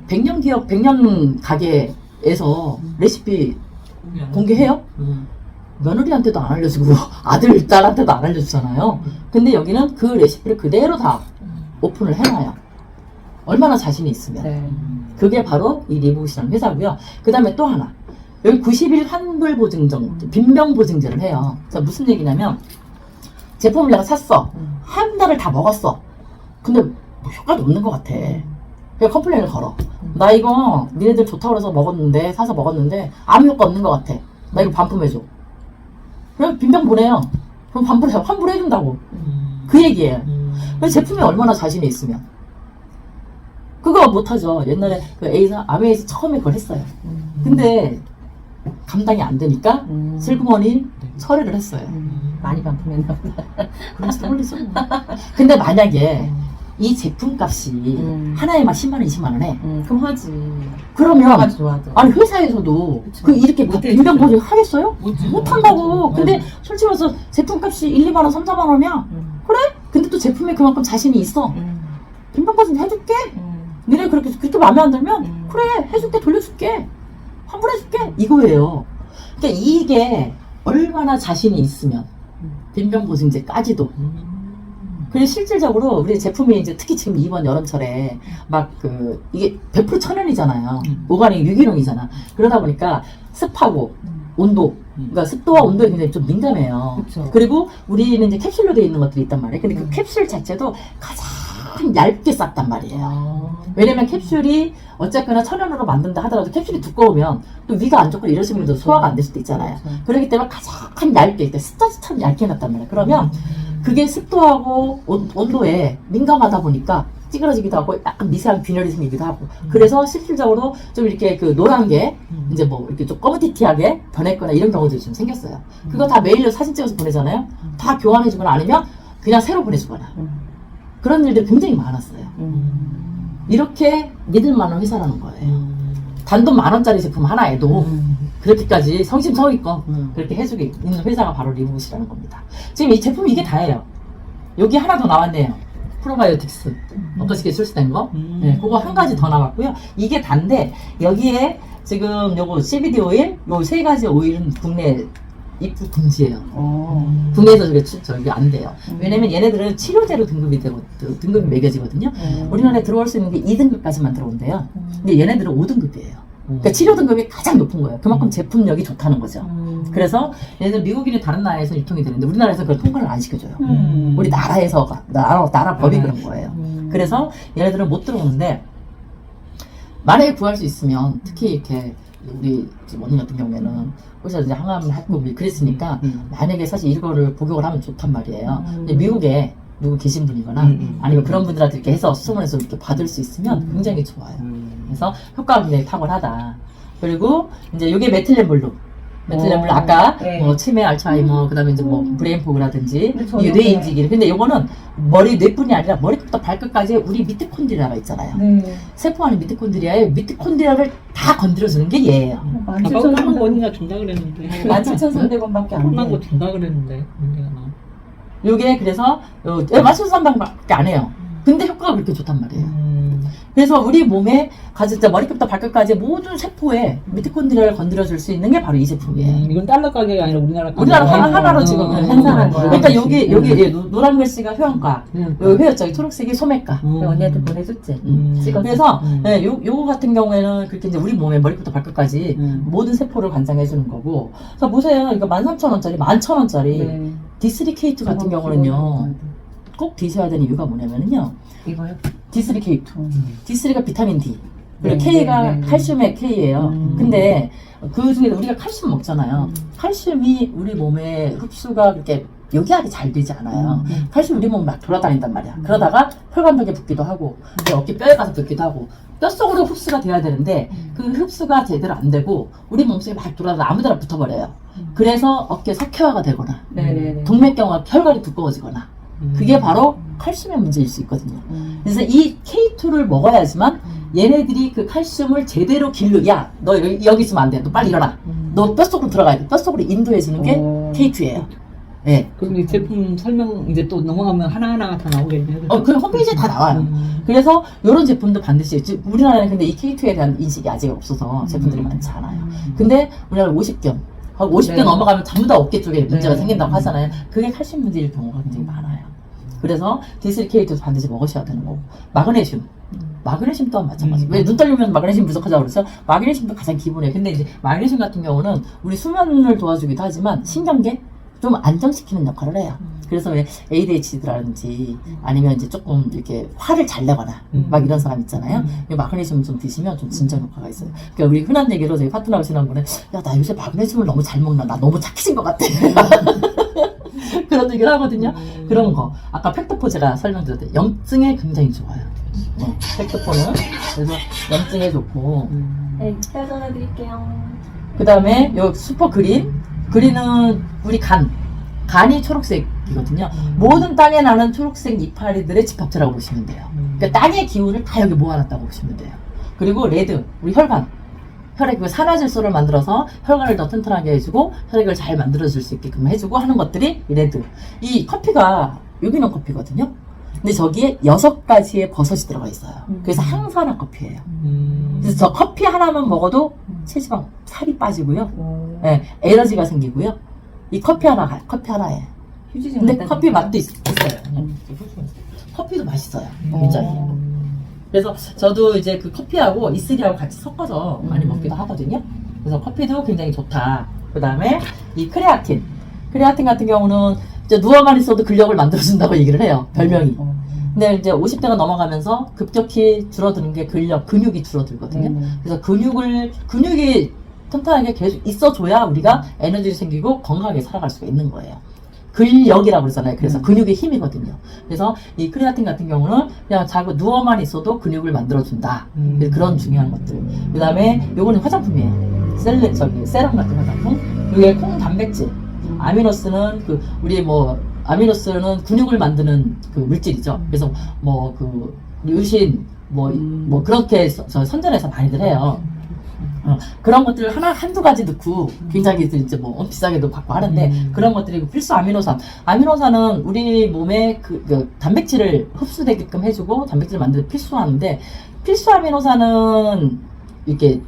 100년 기업, 100년 가게에서 레시피 공개해요? 며느리한테도 안 알려주고 아들, 딸한테도 안 알려주잖아요. 근데 여기는 그 레시피를 그대로 다 오픈을 해놔요. 얼마나 자신이 있으면. 그게 바로 이 리보시라는 회사고요. 그 다음에 또 하나. 여기 90일 환불 보증정, 빈병 보증제를 해요. 그래서 무슨 얘기냐면 제품을 내가 샀어. 한 달을 다 먹었어. 근데 뭐 효과도 없는 것 같아. 그냥 컴플레인을 걸어. 나 이거 니네들 좋다고 그래서 사서 먹었는데 아무 효과 없는 것 같아. 나 이거 반품해줘. 그냥 빈병 보내요. 그럼 환불해준다고. 그 얘기예요. 그래서 제품에 얼마나 자신이 있으면. 그거 못하죠. 옛날에 그 아메이에서 처음에 그걸 했어요. 근데 감당이 안 되니까 슬그머니 철회를 했어요. 많이 반품했나 보다. 그래서 올리죠. 근데 만약에 이 제품 값이 하나에 막 10만 원, 20만 원에 그럼 하지. 그러면 아주 좋아하죠. 아니 회사에서도 그쵸. 그 이렇게 못해, 빈병 보증 하겠어요? 못해. 못한다고. 근데 솔직히 말해서 제품 값이 1, 2만 원, 3, 4만 원이야. 그래? 근데 또 제품에 그만큼 자신이 있어. 빈병 보증 해줄게. 니네 그렇게 마음에 안 들면 그래 해줄게, 돌려줄게, 환불해줄게, 이거예요. 그러니까 이게 얼마나 자신이 있으면 빈병 보증제까지도. 그래서 실질적으로 우리 제품이 이제 특히 지금 이번 여름철에 막 이게 100% 천연이잖아요. 오가닉 유기농이잖아. 그러다 보니까 습하고 온도, 그러니까 습도와 온도에 굉장히 좀 민감해요. 그쵸. 그리고 우리는 이제 캡슐로 되어 있는 것들이 있단 말이에요. 근데 그 캡슐 자체도 가장 얇게 쌌단 말이에요. 왜냐면 캡슐이 어쨌거나 천연으로 만든다 하더라도 캡슐이 두꺼우면 또 위가 안 좋고 이러시면 또 소화가 안 될 수도 있잖아요. 그렇죠. 그렇기 때문에 가장 얇게, 스타치처럼 얇게 놨단 말이에요. 그러면 그게 습도하고 온도에 민감하다 보니까 찌그러지기도 하고 약간 미세한 균열이 생기기도 하고 그래서 실질적으로 좀 이렇게 그 노란 게 이제 뭐 이렇게 좀 검은티티하게 변했거나 이런 경우들이 좀 생겼어요. 그거 다 메일로 사진 찍어서 보내잖아요. 다 교환해주거나 아니면 그냥 새로 보내주거나 그런 일들이 굉장히 많았어요. 이렇게 믿을 만한 회사라는 거예요. 단돈 10,000원짜리 제품 하나에도 그렇게까지 성심성의껏 그렇게 해주고 있는 회사가 바로 리무시라는 겁니다. 지금 이 제품이 이게 다예요. 여기 하나 더 나왔네요. 프로바이오틱스 엊그저께 출시된 거. 네, 그거 한 가지 더 나왔고요. 이게 단데 여기에 지금 요거 CBD 오일, 요 세 가지 오일은 국내 입구 금지예요. 국내에서 저게 안 돼요. 왜냐면 얘네들은 치료제로 등급이 매겨지거든요. 우리나라에 들어올 수 있는 게 2등급까지만 들어온대요. 근데 얘네들은 5등급이에요. 그러니까 치료 등급이 가장 높은 거예요. 그만큼 제품력이 좋다는 거죠. 그래서 얘네들 미국이나 다른 나라에서 유통이 되는데 우리나라에서 그걸 통과를 안 시켜줘요. 우리 나라에서가 나라 법이 그런 거예요. 그래서 얘네들은 못 들어오는데 만약에 구할 수 있으면 특히 이렇게 우리 지금 언니 같은 경우에는 거기서 이제 항암을 했고 그랬으니까 만약에 사실 이거를 복용을 하면 좋단 말이에요. 근데 미국에 누구 계신 분이거나 아니면 그런 분들한테 이렇게 해서 수소문해서 이렇게 받을 수 있으면 굉장히 좋아요. 그래서 효과가 굉장히 탁월하다. 그리고 이제 이게 메틸렌블루. 메틸렌블루 아까 네. 뭐 치매, 알츠하이머, 그다음에 이제 뭐 브레인 포그라든지 근데 이게 저는 뇌 인지기. 근데 요거는 뇌뿐이 아니라 머리부터 발끝까지 우리 미토콘드리아가 있잖아요. 세포 안에 미토콘드리아에 미토콘드리아를 다 건드려주는 게 얘예요. 아까 까만 거 언니가 준다 그랬는데 17,300원밖에 안 까만 거 돼. 준다 그랬는데 문제가 나. 요게 그래서 맞춤 방밖에 안 해요. 근데 효과가 그렇게 좋단 말이에요. 그래서 우리 몸에 진짜 머리끝부터 발끝까지 모든 세포에 미토콘드리아를 건드려줄 수 있는 게 바로 이 제품이에요. 이건 달러 가격이 아니라 우리나라 가격. 우리나라 하나로 지금 한산한 거야. 그러니까 여기 노란 글씨가 효연가, 여기 회였죠. 초록색이 소매가. 언니한테 보내줬지. 찍어서. 그래서 요거 같은 경우에는 그렇게 이제 우리 몸에 머리부터 발끝까지 모든 세포를 관장해주는 거고. 그래서 보세요. 이거 13,000원짜리, 11,000원짜리 D3K2 같은 경우는요. 꼭 드셔야 되는 이유가 뭐냐면요. 이거요? D3K2. D3가 비타민 D. 그리고 네, K가 네, 네. 칼슘의 K예요. 근데 그 중에 우리가 칼슘 먹잖아요. 칼슘이 우리 몸에 흡수가 그렇게 요기하게 잘 되지 않아요. 칼슘 우리 몸 막 돌아다닌단 말이야. 그러다가 혈관벽에 붙기도 하고, 내 어깨 뼈에 가서 붙기도 하고, 뼈속으로 흡수가 돼야 되는데, 그 흡수가 제대로 안 되고, 우리 몸속에 막 돌아다가 아무데나 붙어버려요. 그래서 어깨 석회화가 되거나, 네네네. 동맥경화, 혈관이 두꺼워지거나, 그게 바로 칼슘의 문제일 수 있거든요. 그래서 이 K2를 먹어야지만 얘네들이 그 칼슘을 제대로 야, 너 여기 있으면 안 돼. 너 빨리 일어나. 너 뼛속으로 들어가야 돼. 뼛속으로 인도해주는 게 K2예요. 예. 그럼 이 제품 설명 이제 또 넘어가면 하나하나가 다 나오겠네요. 그 홈페이지에 다 나와요. 그래서 이런 제품도 반드시, 우리나라는 근데 이 K2에 대한 인식이 아직 없어서 제품들이 많지 않아요. 근데 우리나라 50견. 50대 네. 넘어가면 전부 다 어깨 쪽에 문제가 네. 생긴다고 하잖아요. 그게 칼슘 문제일 경우가 굉장히 많아요. 그래서 D3K2도 반드시 먹으셔야 되는 거고. 마그네슘. 마그네슘 또한 마찬가지예요. 왜 눈 떨리면 마그네슘 부족하다고 그래서 마그네슘도 가장 기본이에요. 근데 이제 마그네슘 같은 경우는 우리 수면을 도와주기도 하지만 신경계 좀 안정시키는 역할을 해요. 그래서 왜 ADHD라든지 아니면 이제 조금 이렇게 화를 잘 내거나 막 이런 사람 있잖아요. 이 마그네슘 좀 드시면 좀 진정 효과가 있어요. 그러니까 우리 흔한 얘기로 저희 파트너가 지난번에 야, 나 요새 마그네슘을 너무 잘 먹나? 나 너무 착해진 것 같아. 그런 얘기를 하거든요. 그런 거. 아까 팩토포 제가 설명드렸는데 염증에 굉장히 좋아요. 팩토포는 그래서 염증에 좋고 네, 이따 전화드릴게요. 그 다음에 요 슈퍼 그린은 우리 간이 초록색이거든요. 모든 땅에 나는 초록색 이파리들의 집합체라고 보시면 돼요. 그러니까 땅의 기운을 다 여기 모아놨다고 보시면 돼요. 그리고 레드, 우리 혈관. 혈액, 산화질소를 만들어서 혈관을 더 튼튼하게 해주고 혈액을 잘 만들어줄 수 있게끔 해주고 하는 것들이 이 레드. 이 커피가 유기농 커피거든요. 근데 저기에 6가지의 버섯이 들어가 있어요. 그래서 항산화 커피예요. 그래서 저 커피 하나만 먹어도 체지방, 살이 빠지고요. 네, 에너지가 생기고요. 이 커피 하나에. 휴지 좀 근데 갖다 커피 줄까? 맛도 있어요. 커피도 맛있어요. 굉장히. 그래서 저도 이제 그 커피하고 이슬이하고 같이 섞어서 많이 먹기도 하거든요. 그래서 커피도 굉장히 좋다. 그 다음에 이 크레아틴 같은 경우는 이제 누워만 있어도 근력을 만들어준다고 얘기를 해요. 별명이. 근데 이제 50대가 넘어가면서 급격히 줄어드는 게 근육이 줄어들거든요. 그래서 근육이 튼튼하게 계속 있어줘야 우리가 에너지 생기고 건강하게 살아갈 수가 있는 거예요. 근력이라고 그러잖아요. 그래서 근육의 힘이거든요. 그래서 이 크레아틴 같은 경우는 그냥 자고 누워만 있어도 근육을 만들어준다. 그런 중요한 것들. 그 다음에 요거는 화장품이에요. 세럼 같은 화장품. 이게 콩 단백질. 아미노스는 아미노스는 근육을 만드는 그 물질이죠. 그래서 유신 그렇게 선전해서 많이들 해요. 그런 것들 한두 가지 넣고 굉장히 이제 비싸게도 받고 하는데 그런 것들이 필수 아미노산은 우리 몸에 그 단백질을 흡수되게끔 해주고 단백질을 만드는 필수하는데 필수 아미노산은 이렇게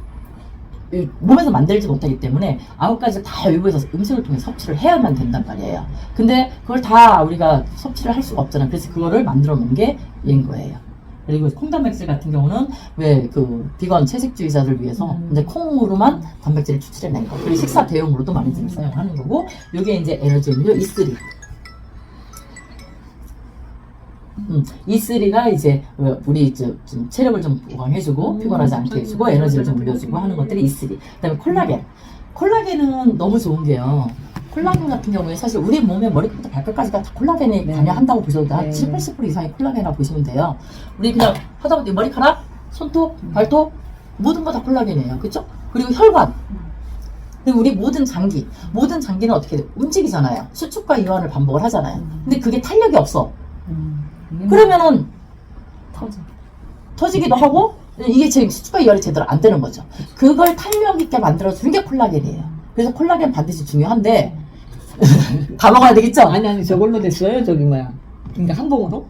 몸에서 만들지 못하기 때문에 9가지 다 외부에서 음식을 통해 섭취를 해야만 된단 말이에요. 근데 그걸 다 우리가 섭취를 할 수가 없잖아요. 그래서 그거를 만들어 놓은 게 얘인 거예요. 그리고 콩단백질 같은 경우는 왜 비건 채식주의자들 위해서 이제 콩으로만 단백질을 추출해낸 거. 그리고 식사 대용으로도 많이들 사용하는 거고, 이게 이제 에너지 음료 E3. E3가 이제 우리 좀 체력을 좀 보강해주고 피곤하지 않게 해주고 에너지를 좀 올려주고 하는 것들이 E3. 그다음에 콜라겐은 너무 좋은 게요. 콜라겐 같은 경우에 사실 우리 몸의 머리부터 발끝까지가 다 콜라겐이 관여한다고 보셔도 한 70-80% 이상의 콜라겐이라고 보시면 돼요. 우리 그냥 하다보니 머리카락, 손톱, 발톱 모든 거 다 콜라겐이에요. 그쵸? 그리고 혈관. 근데 우리 모든 장기는 어떻게 돼? 움직이잖아요. 수축과 이완을 반복을 하잖아요. 근데 그게 탄력이 없어. 그러면은 터지기도 하고 이게 지금 수축과 이완이 제대로 안 되는 거죠. 그걸 탄력 있게 만들어주는 게 콜라겐이에요. 그래서 콜라겐 반드시 중요한데 다 먹어야 되겠죠? 아니 저걸로 됐어요. 그러니까 한 봉으로?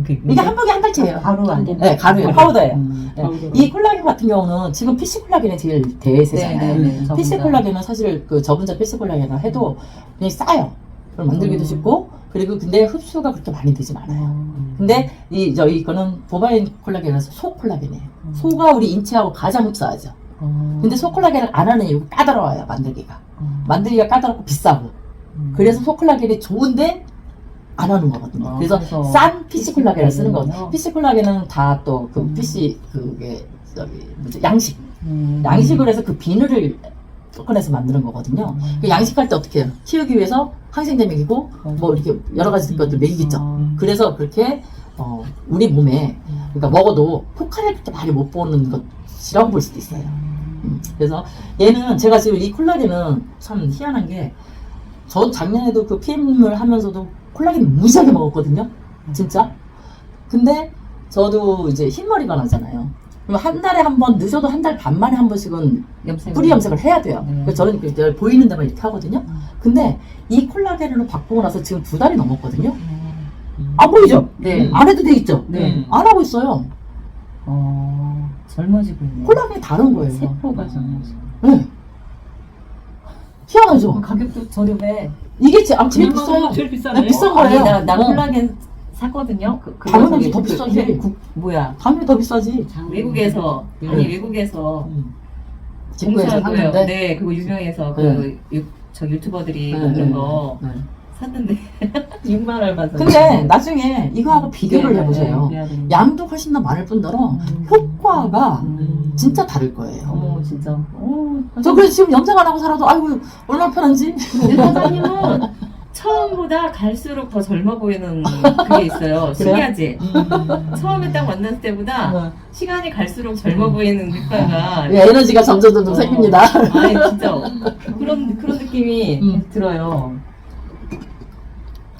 이게 한 봉에 한 달치예요. 가루 안 돼. 네, 가루예요. 파우더예요. 파우더로. 이 콜라겐 같은 경우는 지금 PC 콜라겐이 제일 대세잖아요. PC 콜라겐은 사실 그 저분자 PC 콜라겐을 해도 그냥 싸요. 그걸 만들기도 쉽고 근데 흡수가 그렇게 많이 되진 않아요. 근데 이거는 보바인 콜라겐에서 소 콜라겐이에요. 소가 우리 인체하고 가장 흡수하죠. 근데 소 콜라겐을 안 하는 이유가 까다로워요. 만들기가 까다롭고 비싸고. 그래서 소 콜라겐이 좋은데 안 하는 거거든요. 그래서 싼 PC 콜라겐을 쓰는 거거든요. PC 콜라겐은 다 또 PC 양식을 해서 그 비늘을 꺼내서 만드는 거거든요. 양식할 때 어떻게 해요? 키우기 위해서 항생제 먹이고 이렇게 여러 가지 것들 먹이겠죠. 그래서 그렇게 우리 몸에 그러니까 먹어도 효과를 그렇게 많이 못 보는 것이라고 볼 수도 있어요. 그래서 얘는 제가 지금 이 콜라겐은 참 희한한 게 전 작년에도 그 PM을 하면서도 콜라겐 무지하게 먹었거든요. 진짜. 근데 저도 이제 흰머리가 나잖아요. 그럼 한 달에 한 번, 늦어도 한 달 반 만에 한 번씩은 뿌리 염색을 해야 돼요. 그래서 저는 이렇게 보이는 데만 이렇게 하거든요. 근데 이 콜라겐으로 바꾸고 나서 지금 2달이 넘었거든요. 안 보이죠? 네. 안 해도 되겠죠? 네. 안 하고 있어요. 젊어지고 있네. 콜라겐이 다른 거예요. 세포가 젊어지고. 네. 희한하죠? 가격도 저렴해. 이게 제일 비싸요. 제일 비싸네. 네, 비싼 거예요. 나 콜라겐 샀거든요. 당연히 더 비싸지. 당연히 더 비싸지. 외국에서 외국에서 직구에서 샀는데. 네, 그거 유명해서 저 유튜버들이 네, 먹는 네, 거 네. 샀는데 6만 얼마 서. 근데 나중에 이거하고 비교를 해보세요. 양도 훨씬 더 많을 뿐더러 효과가 진짜 다를 거예요. 어머 진짜. 저 그래서 지금 염색 안 하고 살아도 아이고 얼마나 편한지. 우리 사장님은 처음보다 갈수록 더 젊어 보이는 그게 있어요. 신기하지? 처음에 딱 만났을 때보다 시간이 갈수록 젊어 보이는 효과가 에너지가 점점 생깁니다. 아니 진짜 그런 느낌이 들어요.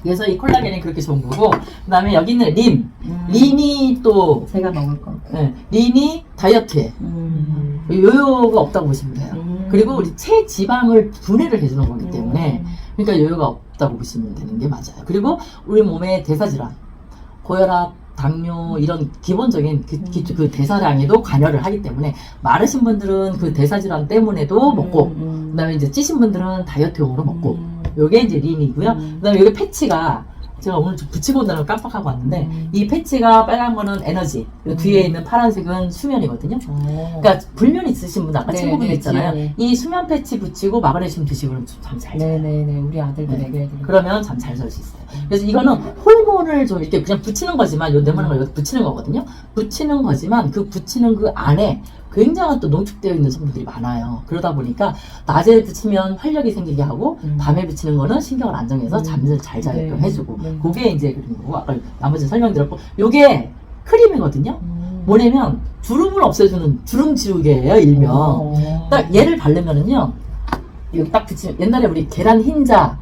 그래서 이 콜라겐이 그렇게 좋은 거고, 그 다음에 여기 있는 린. 린이 또, 제가 먹을 거. 네, 린이 다이어트에 요요가 없다고 보시면 돼요. 그리고 우리 체지방을 분해를 해주는 거기 때문에, 그러니까 요요가 없다고 보시면 되는 게 맞아요. 그리고 우리 몸의 대사질환, 고혈압, 당뇨 이런 기본적인 그 대사량에도 관여를 하기 때문에 마르신 분들은 그 대사질환 때문에도 먹고, 그 다음에 이제 찌신 분들은 다이어트용으로 먹고, 요게 이제 린이고요. 그 다음에 요게 패치가 제가 오늘 좀 붙이고 온다는 걸 깜빡하고 왔는데 이 패치가 빨간 거는 에너지, 뒤에 있는 파란색은 수면이거든요. 그러니까 불면 있으신 분 아까 네, 친구분 네, 있잖아요. 네. 이 수면 패치 붙이고 마그네슘 드시고 그러면 잠 잘 자요. 네네네 우리 아들도 네. 먹여야 되는. 그러면 잠 잘 잘 수 있어요. 그래서 이거는 호르몬을 좀 이렇게 그냥 붙이는 거지만 요 네모난 걸 붙이는 거거든요. 붙이는 거지만 그 붙이는 그 안에 굉장한 또 농축되어 있는 성분들이 많아요. 그러다 보니까 낮에 붙이면 활력이 생기게 하고 밤에 붙이는 거는 신경을 안정해서 잠을 잘 자게끔 네. 해주고 네. 그게 이제 그런 거고 아까 나머지 설명드렸고 요게 크림이거든요. 뭐냐면 주름을 없애주는 주름 지우개예요 일명. 딱 얘를 바르면은요 여기 딱 붙이면 옛날에 우리 계란 흰자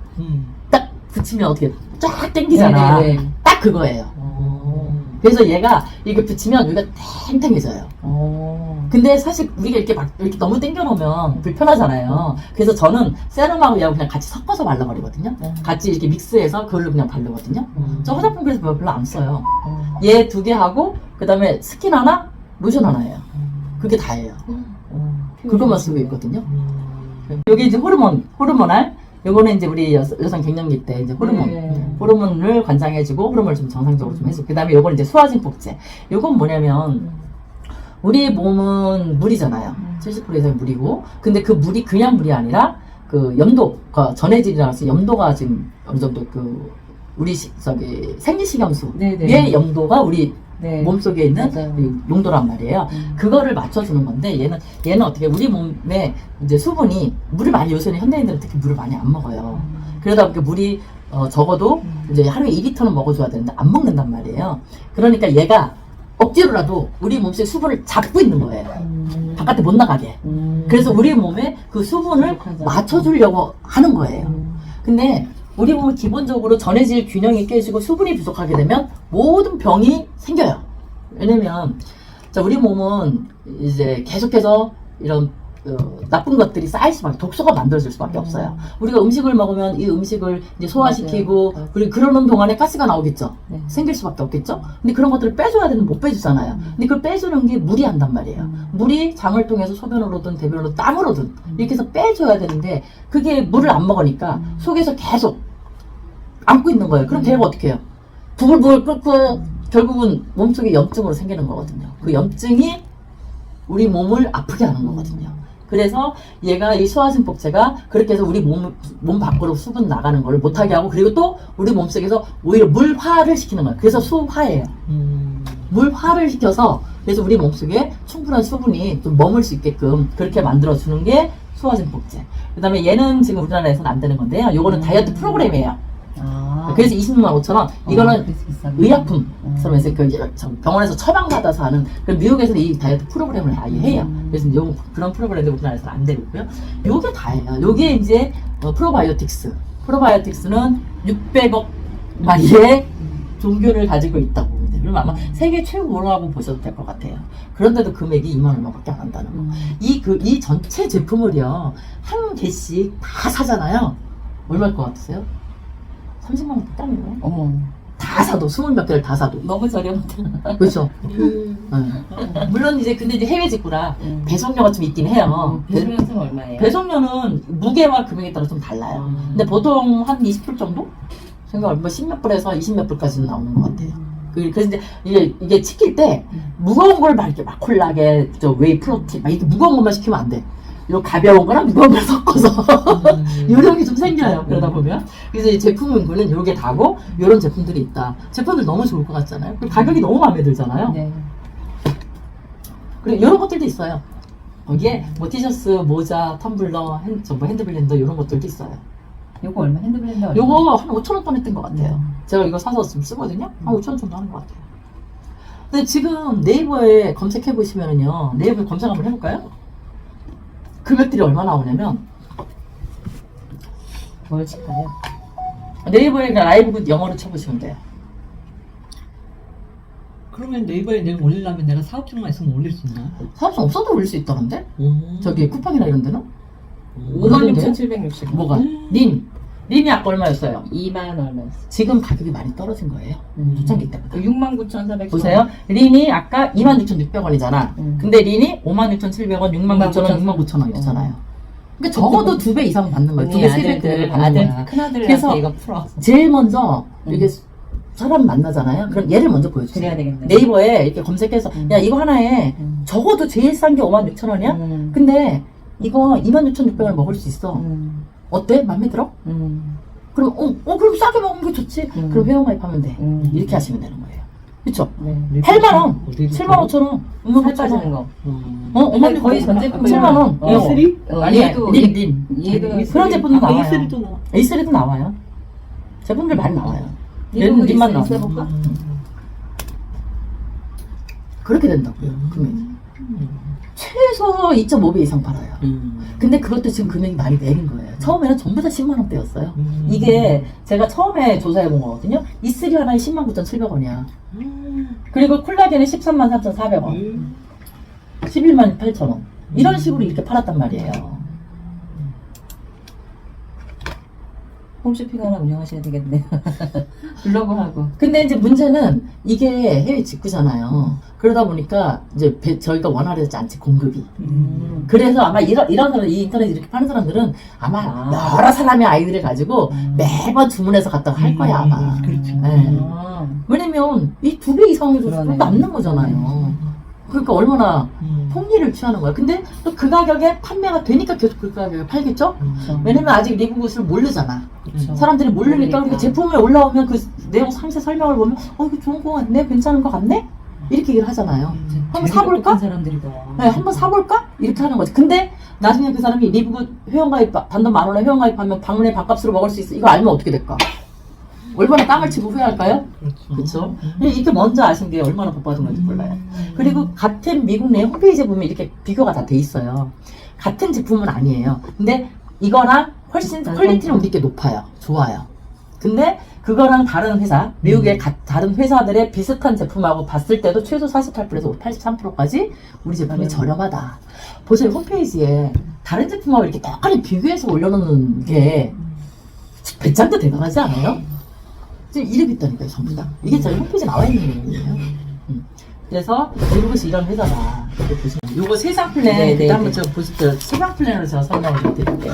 딱 붙이면 어떻게 쫙 당기잖아. 네네네. 딱 그거예요. 그래서 얘가 이렇게 붙이면 여기가 탱탱해져요. 근데 사실 우리가 이렇게 막 이렇게 너무 당겨놓으면 불편하잖아요. 그래서 저는 세럼하고 얘하고 그냥 같이 섞어서 발라버리거든요. 같이 이렇게 믹스해서 그걸로 그냥 바르거든요. 저 화장품 그래서 별로 안 써요. 얘 두 개 하고 그 다음에 스킨 하나, 로션 하나예요. 그게 다예요. 그것만 쓰고 있거든요. 요게 이제 호르몬알. 요거는 이제 우리 여성 갱년기 때 이제 호르몬을 관장해주고 호르몬을 좀 정상적으로 좀 해주고 그 다음에 요거는 이제 소화진폭제. 요건 뭐냐면 우리 몸은 물이잖아요. 70% 이상이 물이고 근데 그 물이 그냥 물이 아니라 그 염도, 전해질이라고 해서 염도가 지금 어느 정도 그 우리 저기 생리식염수의 염도가 우리 네. 몸속에 있는 맞아요. 그 용도란 말이에요. 그거를 맞춰주는 건데 얘는 어떻게 우리 몸에 이제 수분이 물을 많이 요새는 현대인들은 특히 물을 많이 안 먹어요. 그러다 보니까 물이 적어도 이제 하루에 2리터는 먹어줘야 되는데 안 먹는단 말이에요. 그러니까 얘가 억지로라도 우리 몸속에 수분을 잡고 있는 거예요. 바깥에 못 나가게. 그래서 우리 몸에 그 수분을 맞춰주려고 하는 거예요. 근데 우리 몸은 기본적으로 전해질 균형이 깨지고 수분이 부족하게 되면 모든 병이 생겨요. 왜냐면 자, 우리 몸은 이제 계속해서 이런 나쁜 것들이 쌓일 수밖에 독소가 만들어질 수밖에 없어요. 우리가 음식을 먹으면 이 음식을 이제 소화시키고 맞아요. 그리고 그러는 동안에 가스가 나오겠죠. 네. 생길 수밖에 없겠죠. 근데 그런 것들을 빼줘야 되는데 못 빼주잖아요. 근데 그걸 빼주는 게 물이 한단 말이에요. 물이 장을 통해서 소변으로든 대변으로 땀으로든 이렇게 해서 빼줘야 되는데 그게 물을 안 먹으니까 속에서 계속 안고 있는 거예요. 그럼 걔가 어떻게 해요? 부글부글 끓고 결국은 몸속에 염증으로 생기는 거거든요. 그 염증이 우리 몸을 아프게 하는 거거든요. 그래서 얘가 이 소화진폭제가 그렇게 해서 우리 몸 밖으로 수분 나가는 걸 못하게 하고 그리고 또 우리 몸속에서 오히려 물화를 시키는 거예요. 그래서 수화예요. 물화를 시켜서 그래서 우리 몸속에 충분한 수분이 좀 머물 수 있게끔 그렇게 만들어주는 게 소화진폭제. 그 다음에 얘는 지금 우리나라에서는 안 되는 건데요. 요거는 다이어트 프로그램이에요. 그래서 26만 5천 원. 이거는 의약품처럼 해서 그 병원에서 처방받아서 하는 그 미국에서는 이 다이어트 프로그램을 아예 해요. 그래서 요 그런 프로그램도 우리나라에서는 안 되고 있고요. 요게 다예요. 요게 이제 프로바이오틱스. 프로바이오틱스는 600억 마리의 종균을 가지고 있다고 보면 돼요. 그럼 아마 세계 최고라고 보셔도 될 것 같아요. 그런데도 금액이 2만 얼마밖에 안 한다는 거. 이 전체 제품을요 한 개씩 다 사잖아요. 얼마일 것 같으세요? 30만 원 땀이에요. 다 사도 20몇 개를 다 사도 너무 저렴하다. 그렇죠. 물론 이제 근데 이제 해외 직구라 배송료가 좀 있긴 해요. 배송료는 얼마예요? 배송료는 무게와 금액에 따라 좀 달라요. 근데 보통 한 20불 정도? 생각 뭐 10몇 불에서 20몇 불까지는 나오는 것 같아요. 그래서 이제 이게 시킬 때 무거운 걸 막 이렇게 막 콜라겐, 웨이 프로틴 막 이렇게 무거운 것만 시키면 안 돼. 요 가벼운 거랑 무거운 걸 섞어서 요령이 좀 생겨요. 그러다 보면 그래서 이 제품군은 요게 다고 요런 제품들이 있다. 제품들 너무 좋을 것 같잖아요. 그리고 가격이 너무 마음에 들잖아요. 네. 그리고 요런 것들도 있어요. 거기에 뭐 티셔츠, 모자, 텀블러, 핸드블렌더 요런 것들도 있어요. 요거 얼마? 핸드블렌더 얼마? 요거 한 5,000원 돈 했던 것 같아요. 제가 이거 사서 지금 쓰거든요. 한 5,000원 정도 하는 것 같아요. 근데 지금 네이버에 검색해 보시면은요, 네이버에 검색 한번 해볼까요? 금액들이 얼마 나오냐면, 뭘 칠까요? 네이버에 그냥 라이브 영어로 쳐보시면 돼요. 그러면 네이버에 내가 올리려면 내가 사업장만 있으면 올릴 수 있나? 사업성 없어도 올릴 수 있다는데? 오. 저기 쿠팡이나 이런 데는? 56,760. 뭐가? 린이 아까 얼마였어요? 2만 얼마였어? 지금 가격이 많이 떨어진 거예요. 초창기 때보다. 69,400원. 보세요. 린이 아까 26,600원이잖아. 근데 린이 56,700원, 69,000원, 69,000원이잖아요. 그러니까 적어도 2배 이상 받는 거예요. 2배, 3배 금액을 받는 거야. 큰아들한테 그래서 이거 풀어. 제일 먼저 이렇게 사람 만나잖아요. 그럼 얘를 먼저 보여주세요. 그래야 되겠네. 네이버에 이렇게 검색해서 야 이거 하나에 적어도 제일 싼 게 56,000원이야? 근데 이거 26,600원 먹을 수 있어. 어때? 마음에 들어? 그럼 그럼 싸게 먹으면 게 좋지. 그럼 회원가입하면 돼. 이렇게 하시면 되는 거예요. 그쵸? 네. 8만원, 75,000원. 살 빠지는 거. 어머니 거의 전 제품 7만원. A3? 아니, 얘도 린. 얘도 그런 제품도 나와요. A3도 나와. A3도 나와요. 제품들 많이 나와요. 얘도 얘는 린만 있어, 나와요. 있어볼까? 그렇게 된다고요. 금액이. 최소 2.5배 이상 팔아요. 근데 그것도 지금 금액이 많이 내린 거예요. 처음에는 전부 다 10만 원대였어요. 이게 제가 처음에 조사해 본 거거든요. E3 하나에 109,700원이야. 그리고 콜라겐은 133,400원. 118,000원. 이런 식으로 이렇게 팔았단 말이에요. 홈쇼핑 하나 운영하셔야 되겠네요. 블로그하고. 근데 이제 문제는 이게 해외 직구잖아요. 그러다 보니까 이제 저희가 원활하지 않지, 공급이. 그래서 아마 이런 사람, 이 인터넷 이렇게 파는 사람들은 아마 여러 사람의 아이들을 가지고 매번 주문해서 갖다가 할 거야, 아마. 그렇죠. 네. 아, 왜냐면 이 2배 이상이 좀 그러네. 남는 거잖아요. 그러니까 얼마나 폭리를 취하는 거야. 근데 또 그 가격에 판매가 되니까 계속 그 가격에 팔겠죠? 그렇죠. 왜냐면 아직 리뷰굿을 모르잖아. 그렇죠. 사람들이 모르니까 모르니까. 그러니까 제품에 올라오면 그 내용 상세 설명을 보면 이거 좋은 거 같네? 괜찮은 거 같네? 이렇게 얘기를 하잖아요. 한번 사볼까? 사람들이 더. 네, 한번 사볼까? 이렇게 하는 거지. 근데 나중에 그 사람이 리뷰굿 회원가입 단돈 10,000원에 회원가입하면 방문에 밥값으로 먹을 수 있어. 이거 알면 어떻게 될까? 얼마나 땅을 치고 후회할까요? 그렇죠. 이렇게 먼저 아신 게 얼마나 복 받은 건지 몰라요. 그리고 같은 미국 내 홈페이지에 보면 이렇게 비교가 다 돼 있어요. 같은 제품은 아니에요. 근데 이거랑 훨씬 퀄리티는 우리께 높아요. 좋아요. 근데 그거랑 다른 회사, 미국의 다른 회사들의 비슷한 제품하고 봤을 때도 최소 48%에서 83%까지 우리 제품이 저렴하다. 보세요, 홈페이지에 다른 제품하고 이렇게 똑같이 비교해서 올려놓는 게 배짱도 대단하지 않아요? 지금 이러고 있다니까요, 전부 다. 이게 저희 홈페이지에 나와 있는 내용이에요. 그래서 미국에서 이런 회사다. 이렇게 보시면. 요거 세상 플랜, 네, 그때 네, 한번 제가 보실 세상 플랜으로 제가 설명을 좀 드릴게요.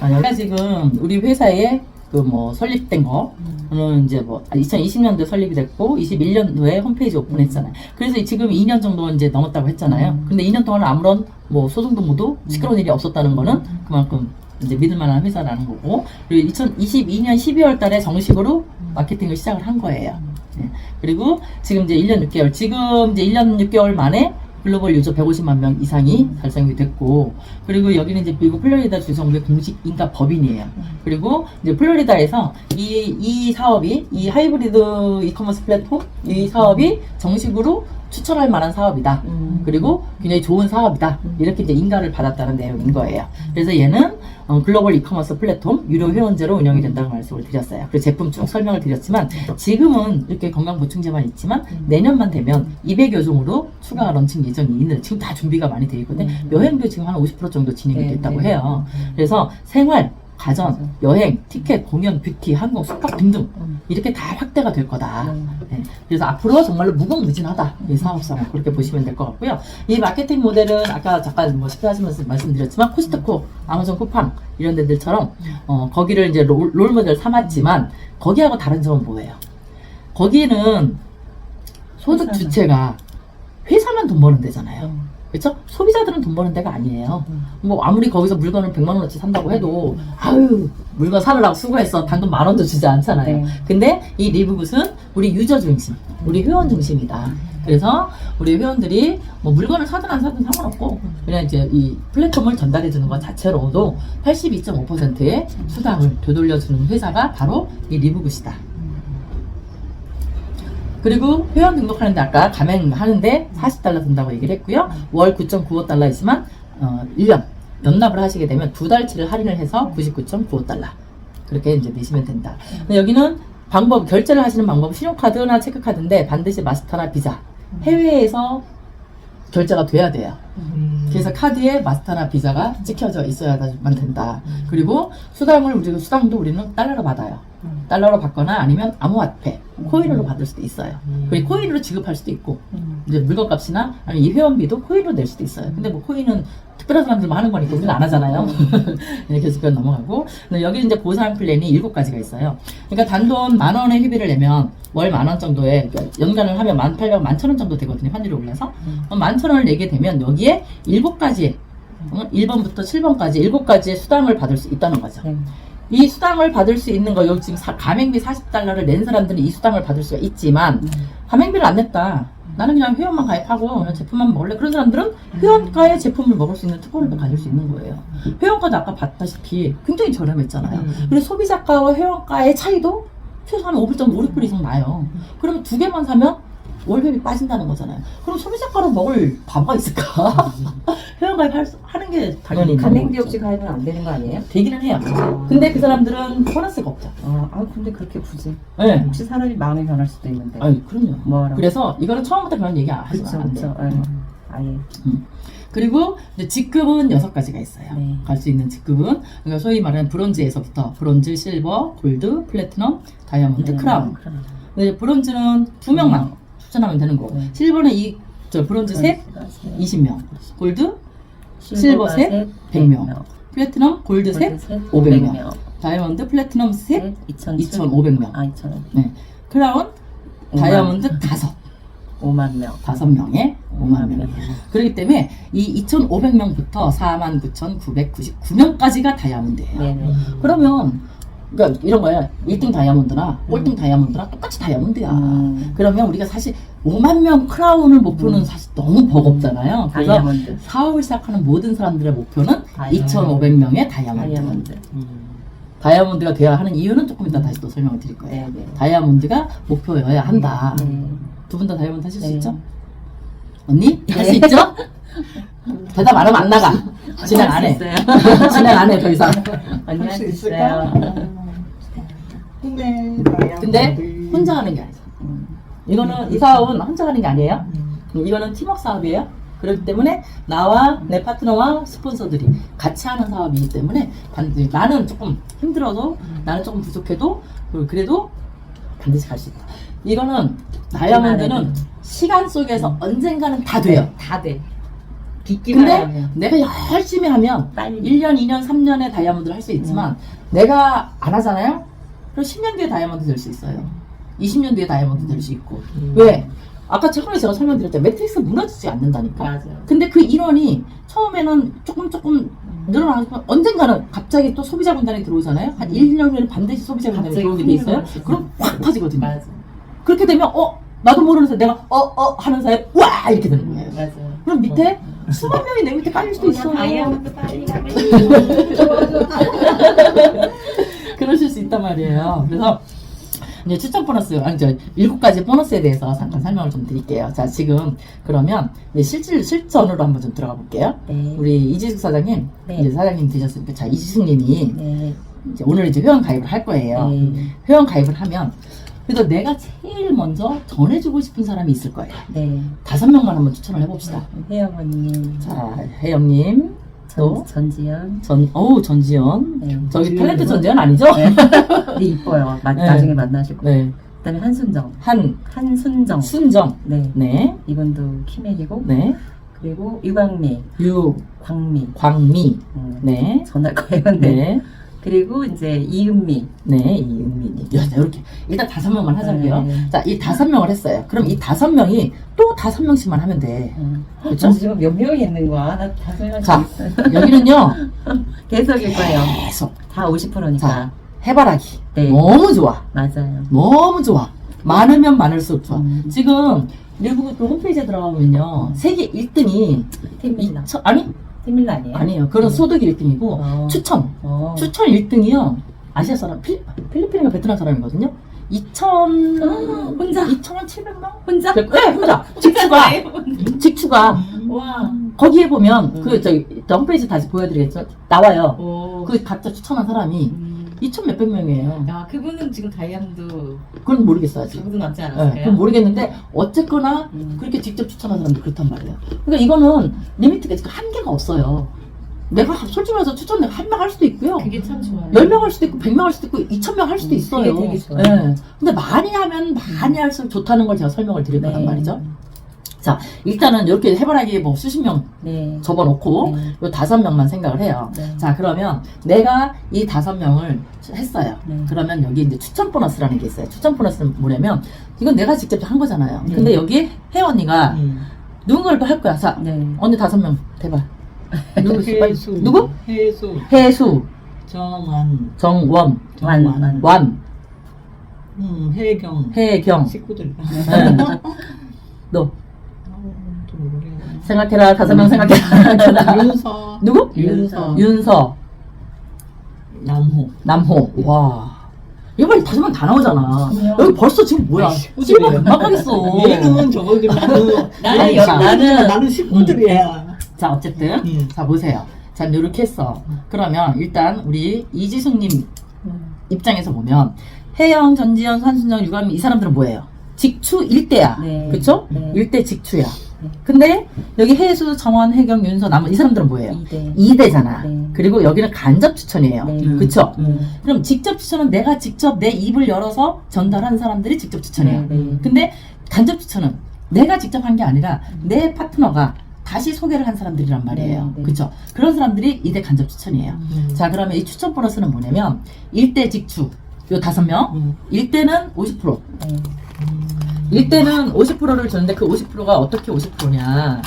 여기가 지금 우리 회사에 그 뭐 설립된 거는 이제 뭐 2020년도에 설립이 됐고 21년도에 홈페이지 오픈했잖아요. 그래서 지금 2년 정도 이제 넘었다고 했잖아요. 근데 2년 동안 아무런 뭐 소송도 모두 시끄러운 일이 없었다는 거는 그만큼 이제 믿을만한 회사라는 거고, 그리고 2022년 12월 달에 정식으로 마케팅을 시작을 한 거예요. 네. 그리고 지금 이제 1년 6개월, 지금 이제 1년 6개월 만에 글로벌 유저 150만 명 이상이 달성이 됐고, 그리고 여기는 이제 미국 플로리다 주정부의 공식 인가 법인이에요. 그리고 이제 플로리다에서 이 사업이, 이 하이브리드 이커머스 플랫폼, 이 사업이 정식으로 추천할 만한 사업이다. 그리고 굉장히 좋은 사업이다. 이렇게 이제 인가를 받았다는 내용인 거예요. 그래서 얘는 글로벌 이커머스 플랫폼 유료 회원제로 운영이 된다고 말씀을 드렸어요. 그리고 제품 쭉 설명을 드렸지만 지금은 이렇게 건강보충제만 있지만 내년만 되면 200여 종으로 추가 런칭 예정이 있는, 지금 다 준비가 많이 되어 있거든요. 여행도 지금 한 50% 정도 진행이 됐다고 해요. 그래서 생활, 가전, 여행, 티켓, 공연, 뷰티, 항공, 숙박 등등 이렇게 다 확대가 될 거다. 네. 그래서 앞으로 정말로 무궁무진하다. 이 사업상을 그렇게 보시면 될 것 같고요. 이 마케팅 모델은 아까 잠깐 뭐 쉽게 하시면서 말씀드렸지만 코스트코, 아마존 쿠팡 이런 데들처럼 거기를 이제 롤 모델 삼았지만 거기하고 다른 점은 뭐예요? 거기는 소득 주체가 회사만 돈 버는 데잖아요. 그렇죠? 소비자들은 돈 버는 데가 아니에요. 뭐 아무리 거기서 물건을 100만 원어치 산다고 해도 아유 물건 사느라고 수고했어 단돈 10,000원도 주지 않잖아요. 네. 근데 이 리브굿은 우리 유저 중심, 우리 회원 중심이다. 그래서 우리 회원들이 뭐 물건을 사든 안 사든 상관없고 그냥 이제 이 플랫폼을 전달해 주는 것 자체로도 82.5%의 수당을 되돌려주는 회사가 바로 이 리브굿이다. 그리고 회원 등록하는데 아까 가맹하는데 $40 든다고 얘기를 했고요. 월 9.95달러이지만 1년 연납을 하시게 되면 2달치를 할인을 해서 99.95달러 그렇게 이제 내시면 된다. 근데 여기는 방법 결제를 하시는 방법 신용카드나 체크카드인데 반드시 마스터나 비자 해외에서 결제가 돼야 돼요. 그래서 카드에 마스터나 비자가 찍혀져 있어야만 된다. 그리고 수당을 우리가 수당도 우리는 달러로 받아요. 달러로 받거나 아니면 암호화폐 코인으로 받을 수도 있어요. 그리고 코인으로 지급할 수도 있고 이제 물건값이나 아니면 이 회원비도 코인으로 낼 수도 있어요. 근데 뭐 코인은 특별한 사람들만 하는 거니까 우리는 안 하잖아요. 네, 그래서 그건 넘어가고 근데 여기 이제 보상 플랜이 7가지가 있어요. 그러니까 단돈 10,000원의 회비를 내면 월 10,000원 정도에 그러니까 연간을 하면 18,000원, 11,000원 정도 되거든요. 환율이 올라서 11,000원을 내게 되면 여기에 7가지 1번부터 7번까지 7가지의 수당을 받을 수 있다는 거죠. 이 수당을 받을 수 있는 거, 여기 지금 가맹비 $40를 낸 사람들은 이 수당을 받을 수가 있지만, 가맹비를 안 냈다. 나는 그냥 회원만 가입하고 그냥 제품만 먹을래. 그런 사람들은 회원가의 제품을 먹을 수 있는 특권을 가질 수 있는 거예요. 회원가도 아까 봤다시피 굉장히 저렴했잖아요. 그리고 소비자가와 회원가의 차이도 최소 한 5.56불 이상 나요. 그러면 2개만 사면 월급이 빠진다는 거잖아요. 그럼 소비자가로 먹을 바보가 있을까? 회원가입 하는 게 당연히 가맹비 없이 가입은 안 되는 거 아니에요? 되기는 해요. 근데 그 사람들은 보너스가 없죠. 근데 그렇게 굳이 네. 혹시 사람이 마음이 변할 수도 있는데. 아니, 그럼요. 뭐하러? 그래서 이거는 처음부터 그런 얘기 하시면 그렇죠, 안 돼요. 그렇죠. 아예. 그리고 이제 직급은 6가지가 있어요. 네. 갈 수 있는 직급은 그러니까 소위 말하는 브론즈에서부터 브론즈, 실버, 골드, 플래티넘, 다이아몬드, 크라운. 근데 브론즈는 2명만 추천하면 되는 거고 실버는 브론즈 셋 20명, 골드, 실버 셋 100명, 플래티넘, 골드 셋 500명, 다이아몬드, 플래티넘 셋 2,500명. 2,500명. 네. 크라운, 다이아몬드 5만 5명에 5만 명. 그렇기 때문에 이 2,500명부터 49,999명까지가 다이아몬드예요. 네네. 그러면 그러니까 이런 거야. 1등 다이아몬드나 꼴등 다이아몬드나 똑같이 다이아몬드야. 그러면 우리가 사실 5만 명 크라운을 목표는 사실 너무 버겁잖아요. 그래서 다이아몬드. 사업을 시작하는 모든 사람들의 목표는 다이아몬드. 2,500명의 다이아몬드. 다이아몬드. 다이아몬드가 돼야 하는 이유는 조금 이따 다시 또 설명을 드릴 거예요. 네. 다이아몬드가 목표여야 한다. 네. 두 분 다 다이아몬드 하실 수 네. 있죠? 언니? 할 수 있죠? 대답 안 하면 안 나가. 진행 안 해. 진행 안 해, 더 이상. 언니 할 할 수 수 있을까? 있어요. 근데 혼자 하는 게 아니죠. 이거는 이 사업은 혼자 하는 게 아니에요. 이거는 팀워크 사업이에요. 그렇기 때문에 나와 내 파트너와 스폰서들이 같이 하는 사업이기 때문에 반드시 나는 조금 힘들어도 나는 조금 부족해도 그래도 반드시 갈 수 있다. 이거는 다이아몬드는 시간 속에서 언젠가는 다 돼요. 다 돼. 빚기만 근데 하면. 내가 열심히 하면 빨리. 1년, 2년, 3년에 다이아몬드를 할 수 있지만 내가 안 하잖아요? 그럼 10년 뒤에 다이아몬드 될 수 있어요. 20년 뒤에 다이아몬드 될 수 있고. 왜? 아까 최근에 제가 설명드렸죠. 매트릭스 무너지지 않는다니까. 맞아요. 근데 그 인원이 처음에는 조금 늘어나지만 언젠가는 갑자기 또 소비자 군단이 들어오잖아요. 한 1, 2년 후에는 반드시 소비자 군단이 갑자기 들어오게 돼 있어요. 큰일 그럼 확 퍼지거든요. 맞아. 그렇게 되면 나도 모르는 사이 내가 하는 사이에 와 이렇게 되는 거예요. 맞아요. 그럼 밑에 수만 명이 내 밑에 깔릴 수도 있어요. 다이아몬드 빨리 가면. 그러실 수 있단 말이에요. 그래서 이제 추천 보너스, 7가지 보너스에 대해서 잠깐 설명을 좀 드릴게요. 자, 지금 그러면 이제 실전으로 한번 좀 들어가 볼게요. 네. 우리 이지숙 사장님, 네. 이제 사장님 되셨으니까, 자, 이지숙님이 네. 이제 오늘 이제 회원 가입을 할 거예요. 회원 가입을 하면, 그래서 내가 제일 먼저 전해주고 싶은 사람이 있을 거예요. 네. 5명만 한번 추천을 해봅시다. 혜영 언니. 자, 혜영님, 또, 전지현. 전지현. 네. 저기 탤런트 전지현 아니죠? 네. 네, 이뻐요. 네. 나중에 만나실 거예요. 네. 그다음에 한순정. 한순정. 네. 네. 이분도 키맥이고. 네. 그리고 유광미. 광미. 광미. 네. 전할 거예요. 네. 네. 그리고 이제 이은미. 네, 이은미님. 이렇게 일단 5명만 하자고요. 네. 자, 이 5명을 했어요. 그럼 이 5명이 또 5명씩만 하면 돼. 그렇죠? 지금 몇 명이 있는 거야? 나 다섯 명 자, 있어요. 여기는요. 계속일 거예요. 계속 다 50%니까. 자, 해바라기. 네. 너무 좋아. 맞아요. 너무 좋아. 많으면 많을수록 좋아. 음. 지금 미국 그 홈페이지에 들어가보면요. 세계 1등이 티밀라. 아니? 티밀라 아니에요? 아니에요. 그런 소득이 1등이고 추천. 추천 1등이요. 아시아 사람, 필리핀이나 베트남 사람이거든요. 2,700명? 혼자? 네, 혼자. 직추가. 와. 거기에 보면, 저 홈페이지 다시 보여드리겠죠? 나와요. 오. 그 각자 추천한 사람이 2,000 몇백 명이에요. 야, 그분은 지금 다이아몬드 그건 모르겠어요, 아직. 그분도 남지 네, 않았어요? 그건 모르겠는데, 어쨌거나, 그렇게 직접 추천한 사람도 그렇단 말이에요. 그러니까 이거는 리미트가 지금 한계가 없어요. 내가 솔직히 말해서 추천 내가 1명 할 수도 있고요. 그게 참 좋아요. 10명 할 수도 있고, 100명 할 수도 있고, 2,000명 할 수도 있어요. 그게 되게 좋아요. 네. 근데 많이 하면 많이 할수록 좋다는 걸 제가 설명을 드릴 거란 말이죠. 자, 일단은 이렇게 해바라기 뭐 수십 명 네. 접어놓고, 네. 요 5명만 생각을 해요. 네. 자, 그러면 내가 이 5명을 했어요. 네. 그러면 여기 이제 추천 보너스라는 게 있어요. 추천 보너스는 뭐냐면, 이건 내가 직접 한 거잖아요. 네. 근데 여기 혜연 언니가 누군가를 또 할 거야. 자, 네. 언니 5명 대박. 누구? 해수. 누구? 해수. 해수, 정원. 정원, 완. 완, 해경. 혜경. 식구들. 네. 너 좀 모르겠네. 생각해라. 5명 생각해라. 윤서. 누구? 윤서. 윤서, 남호. 남호. 와. 이거 빨리 5명 다 나오잖아. 그럼요. 여기 벌써 지금 뭐야? 식구들이에요. 씹어 막하겠어. 얘는 저거지. 나는 식구들이야. 자, 어쨌든. 음. 자, 보세요. 자, 이렇게 했어. 그러면 일단 우리 이지숙님 입장에서 보면 혜영, 전지현, 산순정, 유감이 이 사람들은 뭐예요? 직추 일대야. 네. 그쵸? 네. 일대 직추야. 네. 근데 여기 혜수, 정원, 혜경, 윤서, 남은 이 사람들은 뭐예요? 2대. 2대잖아. 네. 그리고 여기는 간접 추천이에요. 네. 그쵸? 음. 그럼 직접 추천은 내가 직접 내 입을 열어서 전달한 사람들이 직접 추천이에요. 네. 근데 간접 추천은 내가 직접 한 게 아니라 내 파트너가 다시 소개를 한 사람들이란 말이에요. 네, 네. 그쵸? 그런 사람들이 2대 간접 추천이에요. 자, 그러면 이 추천 보너스는 뭐냐면 1대 직추 요 5명 1대는 50% 네. 1대는 50%를 줬는데 그 50%가 어떻게 50%냐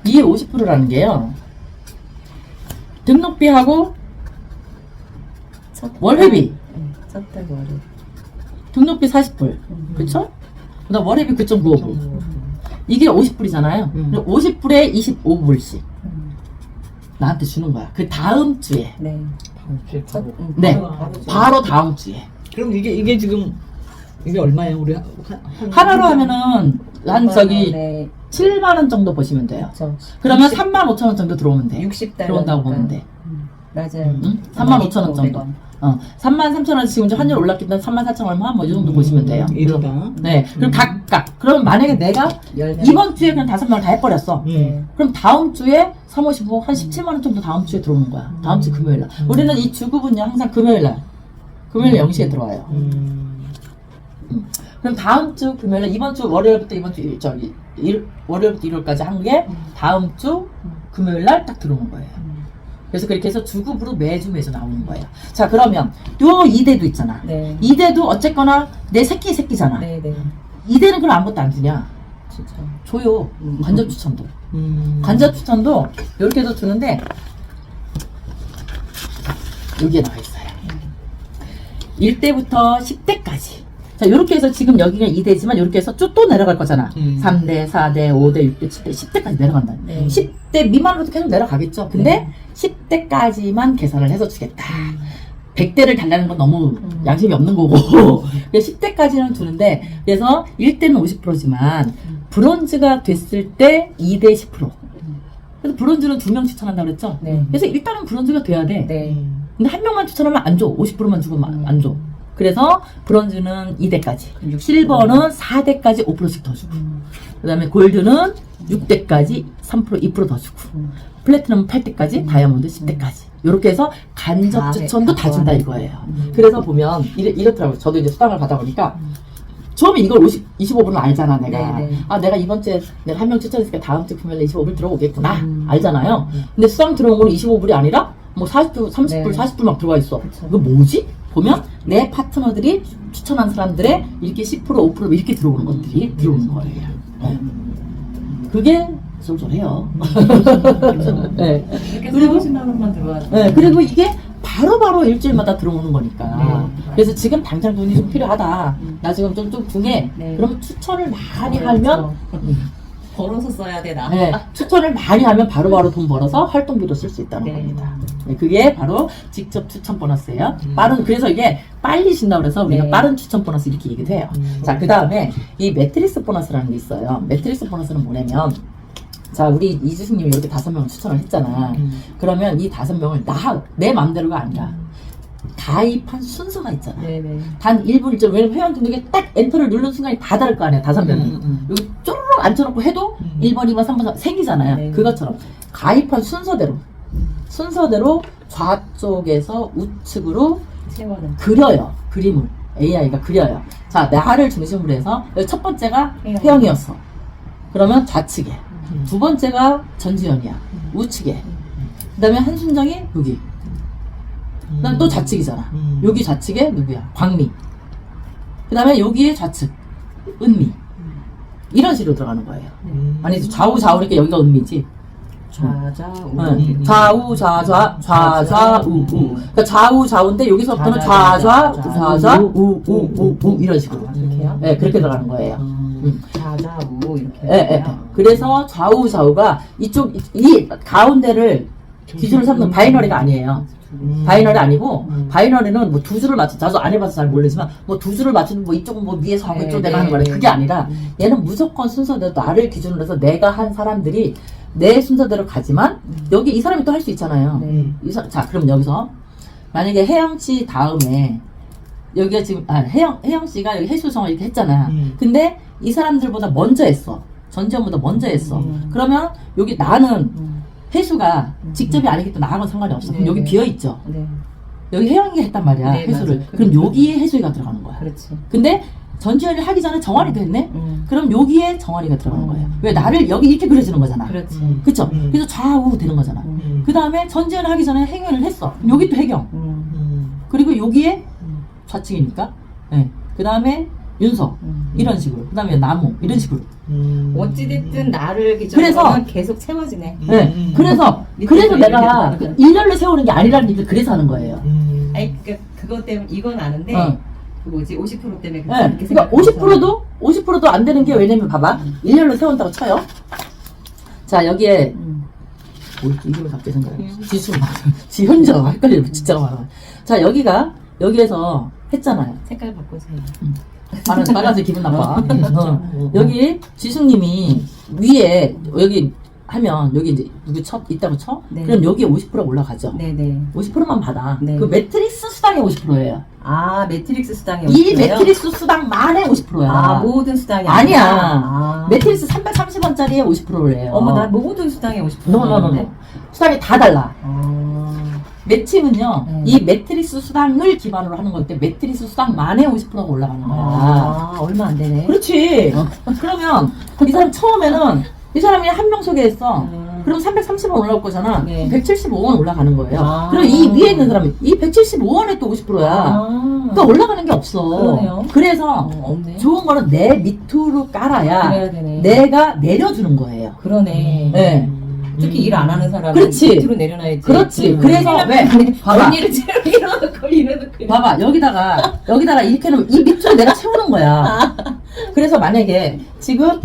이 50%라는 게요 등록비하고 첫 월회비 첫달 월회. 등록비 40불 그쵸? 그다음 월회비 9.95불 이게 50불이잖아요 50불에 25불씩 나한테 주는 거야 그 다음 주에 네. 첫, 네 바로 바로 다음 주에 그럼 이게 지금 이게 얼마예요? 우리 하나로 하면은 한 저기 네. 7만원 정도 보시면 돼요 저 그러면 35,000원 정도 들어오면 돼 60달 들어온다고 보면 돼 맞아요. 응? 35,000원 정도 33,000원 지금 이제 환율 올랐기 때문에 34,000원 얼마 뭐 이 정도 보시면 돼요 이러다. 네 그럼 각각 그럼 만약에 내가 이번 주에 그냥 5명을 다 해버렸어 그럼 다음 주에 3, 5, 15, 한 17만원 정도 다음 주에 들어오는 거야 다음 주 금요일날 우리는 이 주급은요 항상 금요일날 0시에 들어와요 그럼 다음 주 금요일날 이번 주 월요일부터 이번 주 월요일부터 일요일까지 한 게 다음 주 금요일날 딱 들어오는 거예요 그래서 그렇게 해서 주급으로 매주 나오는 거예요 자 그러면 요 2대도 있잖아 네. 2대도 어쨌거나 내 새끼잖아 네, 네. 2대는 그럼 아무것도 안 주냐 진짜. 줘요 간접 추천도 간접 추천도 이렇게 해서 주는데 여기에 나와 있어요 1대부터 10대까지 자 이렇게 해서 지금 여기가 2대지만 이렇게 해서 쭉 또 내려갈 거잖아 3대, 4대, 5대, 6대, 7대, 10대까지 내려간다 네. 10대 미만으로도 계속 내려가겠죠 근데 10대까지만 계산을 해서 주겠다 100대를 달라는 건 너무 양심이 없는 거고 10대까지는 주는데 그래서 1대는 50%지만 브론즈가 됐을 때 2대 10% 그래서 브론즈는 2명 추천한다고 그랬죠 네. 그래서 일단은 브론즈가 돼야 돼 네. 근데 한 명만 추천하면 안 줘. 50%만 주고 안 줘. 그래서 브론즈는 2대까지, 실버는 4대까지 5%씩 더 주고, 그 다음에 골드는 6대까지 3%, 2% 더 주고, 플래티넘 8대까지, 다이아몬드 10대까지. 이렇게 해서 간접 추천도 다 준다 이거예요. 그래서 보면 이렇더라고요. 저도 이제 수당을 받아보니까 처음에 이걸 25불은 알잖아, 내가. 네, 네. 아, 내가 이번 주에 내가 한 명 추천했으니까 다음 주 금요일에 25불 들어오겠구나. 알잖아요. 근데 수강 들어온 거는 25불이 아니라 뭐 40불, 30불, 네. 40불 막 들어가 있어. 그쵸. 이거 뭐지? 보면 내 파트너들이 추천한 사람들의 이렇게 10%, 5% 이렇게 들어오는 것들이 들어오는 거예요. 그게 쏠쏠해요. 네. 이렇게 그리고- 30만 원만 들어와서. 네, 그리고 이게 바로바로 일주일마다 들어오는 거니까. 네. 그래서 지금 당장 돈이 좀 필요하다. 나 지금 좀 궁해. 네. 그러면 추천을 많이 그렇죠. 하면, 벌어서 써야 되나? 네, 추천을 많이 하면 바로바로 돈 벌어서 활동비로 쓸 수 있다는 네. 겁니다. 네, 그게 바로 직접 추천 보너스예요. 그래서 이게 빨리 신다고 그래서 우리가 네. 빠른 추천 보너스 이렇게 얘기도 해요. 자, 그 다음에 이 매트리스 보너스라는 게 있어요. 매트리스 보너스는 뭐냐면, 자, 우리 이주식님이 이렇게 5명을 추천을 했잖아. 그러면 이 5명을 내 맘대로가 아니라 가입한 순서가 있잖아. 네네. 단 1분 1점. 왜냐면 회원 등록에 딱 엔터를 누르는 순간이 다 다를 거 아니야, 5명이. 여기 쪼르륵 앉혀놓고 해도 1번, 2번, 3번, 4번 생기잖아요. 네. 그것처럼 가입한 순서대로 좌쪽에서 우측으로 세월은. 그려요. 그림을. AI가 그려요. 자, 나를 중심으로 해서 여기 첫 번째가 회영. 회영이었어. 그러면 좌측에. 두 번째가 전지현이야. 우측에. 그 다음에 한순정이 여기. 그 다음에 또 좌측이잖아. 여기 좌측에 누구야? 광미. 그 다음에 여기에 좌측. 은미. 이런 식으로 들어가는 거예요. 아니, 좌우니까 여기가 은미지. 좌좌우. 네. 좌우. 그러니까 좌우인데 여기서부터는 좌우 이런 식으로. 이렇게요? 네, 그렇게 들어가는 거예요. 좌좌우 이렇게. 예. 그래서 좌우가 이 가운데를 기준으로 삼는 바이너리가 아니에요. 바이너리 아니고 바이너리는 뭐 두 줄을 맞춰 나도 안 해봐서 잘 모르지만 뭐 두 줄을 맞추는 뭐 이쪽은 뭐 위에서 하고 이쪽 내가 하는 거야. 그게 아니라 얘는 무조건 순서대로 나를 기준으로 해서 내가 한 사람들이 내 순서대로 가지만 여기 이 사람이 또 할 수 있잖아요. 네. 자, 그럼 여기서 만약에 혜영 씨 다음에 여기가 지금 혜영 씨가 여기 해수성을 이렇게 했잖아. 근데 이 사람들보다 먼저 했어. 전지현보다 먼저 했어. 그러면 여기 나는 해수가 직접이 아니기 때문에 나하고는 상관이 없어. 그럼 네. 여기 비어 있죠. 네. 여기 혜영이가 했단 말이야. 네, 해수를. 맞아요. 그럼 여기에 해수가 들어가는 거야. 그렇지. 근데 전지현이 하기 전에 정환이도 했네. 음. 그럼 여기에 정환이가 들어가는 거예요. 왜 나를 여기 이렇게 그려주는 거잖아. 그렇지. 그쵸? 그래서 좌우 되는 거잖아. 그 다음에 전지현 하기 전에 혜경을 했어. 그럼 여기 또 혜경. 그리고 여기에 좌측이니까. 네. 그 다음에 윤석. 이런 식으로. 그 다음에 나무. 이런 식으로. 어찌됐든 나를 기준으로 그래서- 계속 채워지네. 네. 그래서 밑에서 내가 이렇게 일렬로 세우는 게 아니라는 얘기를 그래서 하는 거예요. 아니 그것 때문에 이건 아는데 그 뭐지 50% 때문에 네. 그렇게 그러니까 50%도 안 되는 게 왜냐면 봐봐. 일렬로 세운다고 쳐요. 자, 여기에 이름을 갑자기 생각해. 지훈정 헷갈리면 진짜 많아. 자, 여기에서 했잖아요. 색깔 바꾸세요. 빨간색 기분 나빠. 여기 지숙님이 위에 여기 하면 여기 이제 누구 있다고 쳐? 네. 그럼 여기에 50%가 올라가죠. 네네. 50%만 받아. 네. 그 매트릭스 수당의 50%예요. 아 매트릭스 수당이 이 50%예요? 매트릭스 수당만의 50%야. 아 모든 수당이 아니야. 아. 매트릭스 330원짜리에 50%래요. 어머 나 모든 수당이 50%. 노노노노. 수당이 다 달라. 아. 매칭은요, 이 매트리스 수당을 기반으로 하는 거기 때문에 매트리스 수당만의 50%가 올라가는 거야. 아 얼마 안 되네. 그렇지. 그러면 이 사람 처음에는 이 사람이 한 명 소개했어. 그럼 330원 올라올 거잖아. 네. 175원 올라가는 거예요. 아. 그럼 이 위에 있는 사람이 이 175원에 또 50%야. 아. 그러니까 올라가는 게 없어. 그러네요. 그래서 없네. 좋은 거는 내 밑으로 깔아야 그래야 되네. 내가 내려주는 거예요. 그러네. 네. 특히 일 안 하는 사람은 그렇지. 밑으로 내려놔야지. 그렇지. 그래서 왜? 봐봐. 언니를 이러놓고 이러놓고. 봐봐. 여기다가 이렇게 놓으면 이 밑으로 내가 채우는 거야. 그래서 만약에 지금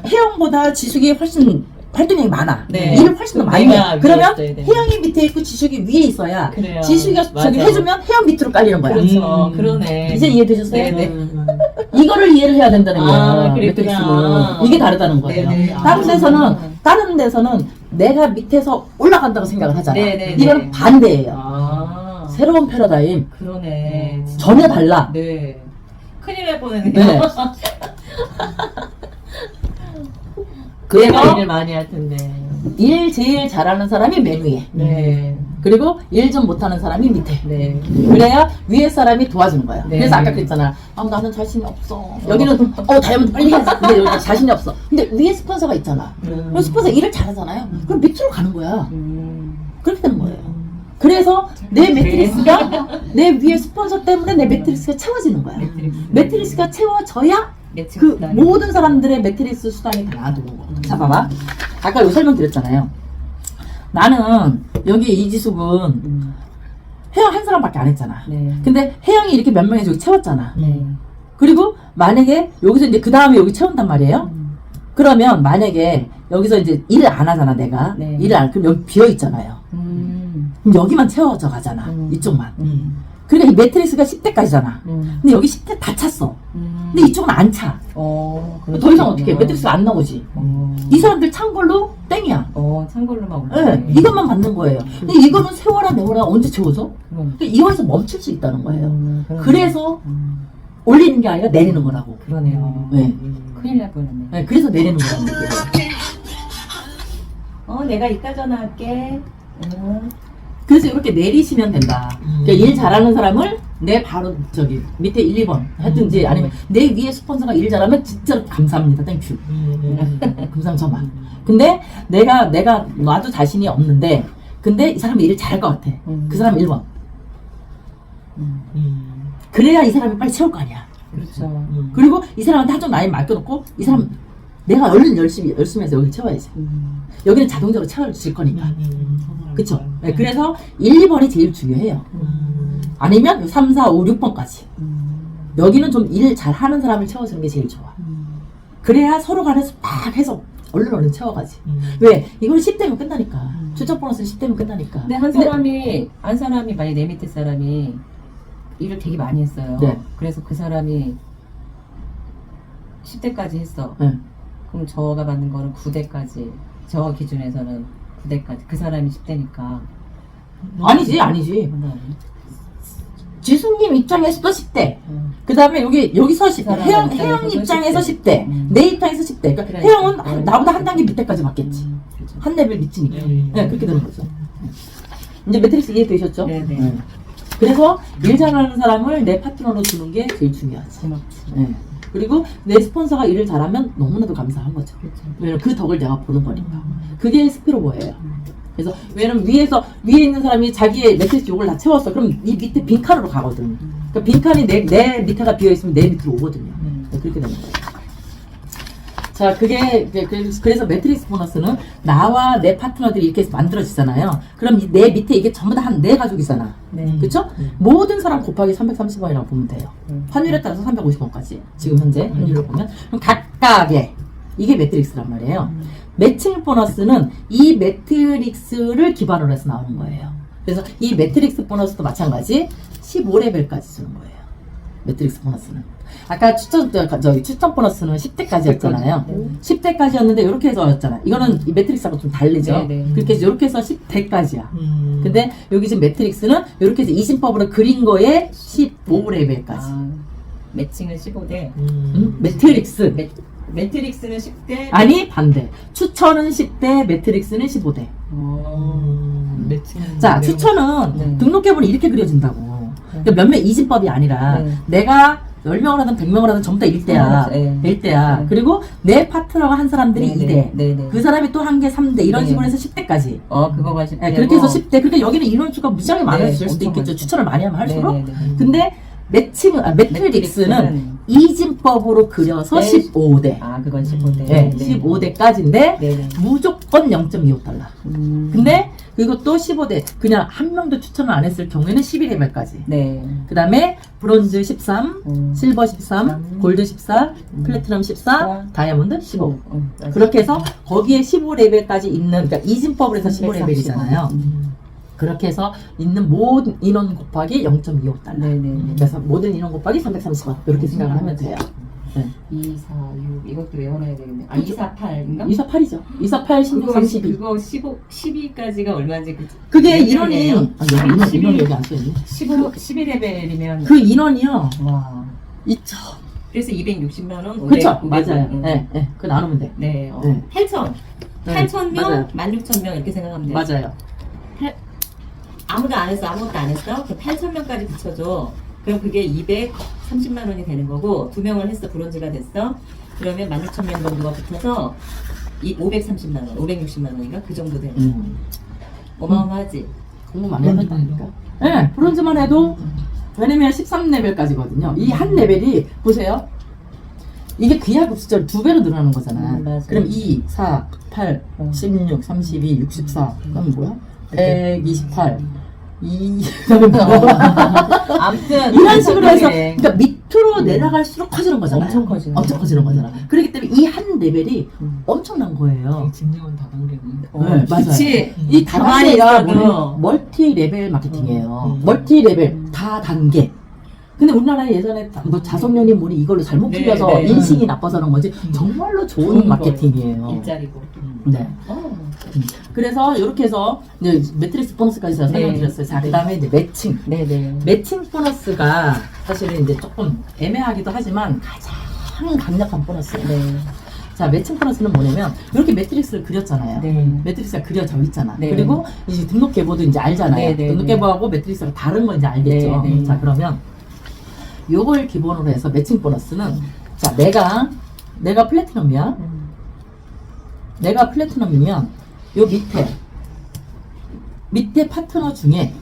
혜영보다 지숙이 훨씬 활동량이 많아. 네. 일을 훨씬 더 많이 내가 해. 위에 그러면 있어야 돼. 혜영이 밑에 있고 지숙이 위에 있어야 그래요. 지숙이가 저기 맞아. 해주면 혜영 밑으로 깔리는 거야. 그렇죠. 그러네. 이제 이해되셨어요? 네네. 이거를 이해를 해야 된다는 거예요. 아, 그랬구나. 매트릭스는. 이게 다르다는 거예요. 네네. 다른 데서는 내가 밑에서 올라간다고 생각을 하잖아. 네네네. 이거는 반대예요. 아. 새로운 패러다임. 그러네. 전혀 달라. 네. 큰일 날 뻔했네요. 네. 내가 그래서 일을 많이 할 텐데. 일 제일 잘하는 사람이 맨 위에. 네. 그리고 일 좀 못하는 사람이 밑에. 네. 그래야 위에 사람이 도와주는 거야. 네. 그래서 아까 그랬잖아. 아, 나는 자신이 없어. 여기는 다이아몬드 빨리 해야지. 근데 여기 자신이 없어. 근데 위에 스폰서가 있잖아. 그럼 스폰서 일을 잘하잖아요. 그럼 밑으로 가는 거야. 그렇게 되는 거예요. 그래서 내 매트리스가 내 위에 스폰서 때문에 내 매트리스가 채워지는 거야. 매트리스가 채워져야 그 모든 사람들의 매트리스 수단이 다 나와주는 거. 자, 봐봐. 아까 요 설명 드렸잖아요. 나는 여기 이지숙은 혜영 한 사람밖에 안 했잖아. 네. 근데 혜영이 이렇게 몇 명이 저기 채웠잖아. 네. 그리고 만약에 여기서 이제 그 다음에 여기 채운단 말이에요. 그러면 만약에 여기서 이제 일을 안 하잖아, 내가. 네. 일을 안, 그럼 여기 비어 있잖아요. 그럼 여기만 채워져 가잖아. 이쪽만. 그러니까 이 매트리스가 10대까지잖아. 근데 여기 10대 다 찼어. 근데 이쪽은 안 차. 더 이상 어떻게 해? 매트리스가 안 나오지. 이 사람들 찬 걸로 땡이야. 찬 걸로만 네, 올라가네. 이것만 받는 거예요. 근데 이거는 세워라 내워라 언제 채워져? 그러니까 이거에서 멈출 수 있다는 거예요. 그래서 올리는 게 아니라 내리는 거라고. 그러네요. 네. 큰일 날 뻔했네. 네, 그래서 내리는 거라는 얘기예요. 내가 이따 전화할게. 그래서 이렇게 내리시면 된다. 그러니까 일 잘하는 사람을 내 바로 저기 밑에 1, 2번 하든지 아니면 내 위에 스폰서가 일 잘하면 진짜로 감사합니다. 땡큐. 금상첨화. 근데 내가 나도 자신이 없는데 근데 이 사람이 일을 잘할 것 같아. 그 사람 1번. 그래야 이 사람이 빨리 채울 거 아니야. 그렇죠. 그리고 이 사람한테 한쪽 라인 맡겨놓고 이 사람 내가 얼른 열심히 해서 여기를 채워야지. 여기는 자동적으로 채워질 거니까. 그쵸? 네, 그래서 1, 2번이 제일 중요해요. 아니면 3, 4, 5, 6번까지. 여기는 좀 일 잘하는 사람을 채워주는 게 제일 좋아. 그래야 서로 간에서 딱 해서 얼른 채워가지. 왜? 이거는 10대면 끝나니까. 추적 보너스는 10대면 끝나니까. 근데 한 사람이 만약에 내 밑에 사람이 일을 되게 많이 했어요. 네. 그래서 그 사람이 10대까지 했어. 네. 그럼 저가 받는 거는 9대까지. 저 기준에서는 9대까지. 그 사람이 10대니까. 아니지. 지수님 입장에서도 10대. 그 다음에 여기서 10대. 혜영 입장에서 10대. 내 입장에서 10대. 그러니까 그래. 혜영은 나보다 한 단계 밑에까지 맞겠지. 그렇죠. 한 레벨 밑이니까. 네, 그렇게 되는 거죠. 이제 매트릭스 이해되셨죠? 네네. 그래서 일 잘하는 사람을 내 파트너로 두는 게 제일 중요하지. 고맙지. 네. 그리고 내 스폰서가 일을 잘하면 너무나도 감사한 거죠. 그렇죠. 왜냐면 그 덕을 내가 보는 거니까. 그게 스피로버예요. 그래서 왜냐면 위에 있는 사람이 자기의 매트리스 요걸 다 채웠어. 그럼 이 밑에 빈칸으로 가거든. 그러니까 빈칸이 내 밑에가 비어 있으면 내 밑으로 오거든요. 그렇게 되는 거예요. 자, 그래서 매트리스 보너스는 나와 내 파트너들이 이렇게 해서 만들어지잖아요. 그럼 내 밑에 이게 전부 다 한 내 가족이잖아. 네. 그쵸? 모든 사람 곱하기 330원이라고 보면 돼요. 환율에 따라서 350원까지. 지금 현재 환율을 보면. 그럼 각각의, 이게 매트릭스란 말이에요. 매칭 보너스는 이 매트릭스를 기반으로 해서 나오는 거예요. 그래서 이 매트릭스 보너스도 마찬가지 15레벨까지 주는 거예요. 매트릭스 보너스는. 아까 추천 보너스는 10대까지였잖아요. 10대까지였는데 이렇게 해서 였잖아요. 이거는 이 매트릭스하고 좀 다르죠. 네네. 그렇게 해서 이렇게 해서 10대까지야. 근데 여기 지금 매트릭스는 이렇게 해서 이심법으로 그린 거에 15레벨까지. 매칭은 15대. 매트릭스. 매트릭스는 10대. 아니 반대. 추천은 10대, 매트릭스는 15대. 자, 추천은 등록해보면 이렇게 그려진다고. 그러니까 몇몇 이진법이 아니라 내가 10명을 하든 100명을 하든 전부 다 1대야. 1대야. 그리고 내 파트너가 한 사람들이 2대. 그 사람이 또 한 개 3대. 이런 식으로 해서 10대까지. 그거가 10대. 네, 그렇게 해서 10대. 그러니까 여기는 인원수가 무지하게 많아질 수도 있겠죠. 추천을 많이 하면 할수록. 근데 매트릭스는 이진법으로 그려서 15대. 그건 15대. 네, 15대까지인데 무조건 0.25달러. 근데 그것도 15대. 그냥 한 명도 추천을 안 했을 경우에는 12레벨까지. 그 다음에 브론즈 13, 실버 13, 골드 14, 플래티넘 14, 다이아몬드 15. 그렇게 해서 거기에 15레벨까지 있는, 그러니까 이진법으로 해서 15레벨이잖아요. 그렇게 해서 있는 모든 인원 곱하기 0.25달러. 그래서 모든 인원 곱하기 330원. 이렇게 생각을 하면 돼요. 2, 4, 6 이것도 외워놔야 되겠네. 2, 4, 8인가? 2, 4, 8이죠. 2, 4, 8, 16, 32. 그거 15, 12까지가 얼마인지 그게 인원이 인원이 여기 안 써있네. 12레벨이면 그 인원이요. 와. 있죠. 그래서 260만 원. 그렇죠. 맞아요. 네. 그 나누면 돼. 네. 네. 8,000. 8,000명, 맞아요. 16,000명 이렇게 생각하면 돼요. 맞아요. 아무것도 안 했어. 그 8,000명까지 붙여줘. 그럼 그게 230만 원이 되는 거고 2명을 했어. 브론즈가 됐어. 그러면 16,000명 정도가 붙어서 530만 원, 560만 원인가 그 정도 되는 거. 어마어마하지. 공부 많이 했다니까. 네, 브론즈만 해도 왜냐면 13레벨까지거든요. 이 한 레벨이 보세요. 이게 귀하급 숫자를 2배로 늘어나는 거잖아. 맞아. 그럼 2, 4, 8, 16, 32, 64. 그럼 뭐야? 128. 아무튼 이런 식으로 해서 그래. 그러니까 밑으로 내려갈수록 커지는 거잖아요. 엄청 커지는 엄청 커지는 거잖아. 그렇기 때문에 이 한 레벨이 엄청난 거예요. 진정한 다단계는. 네, 맞아요. 그치. 이 가만히 다단계가 있어도. 뭐냐면 멀티 레벨 마케팅이에요. 멀티 레벨 다단계. 근데 우리나라에 예전에 뭐 자손연인 뭐니 이걸로 잘못 네, 풀려서 네. 인식이 나빠서 그런 거지 정말로 좋은 마케팅이에요. 일자리고. 네. 그래서 이렇게 해서 이제 매트릭스 보너스까지 제가 네. 설명드렸어요. 자, 그다음에 이제 매칭. 네네. 매칭 보너스가 사실은 이제 조금 애매하기도 하지만 가장 강력한 보너스. 네. 자, 매칭 보너스는 뭐냐면 이렇게 매트릭스를 그렸잖아요. 네. 매트릭스가 그려져 있잖아. 네. 그리고 이제 등록계보도 이제 알잖아요. 네, 네, 등록계보하고 매트릭스가 다른 건 이제 알겠죠. 네, 네. 자, 그러면 요걸 기본으로 해서 매칭 보너스는 자, 내가 플래티넘이야. 내가 플래티넘이면 요 밑에 파트너 중에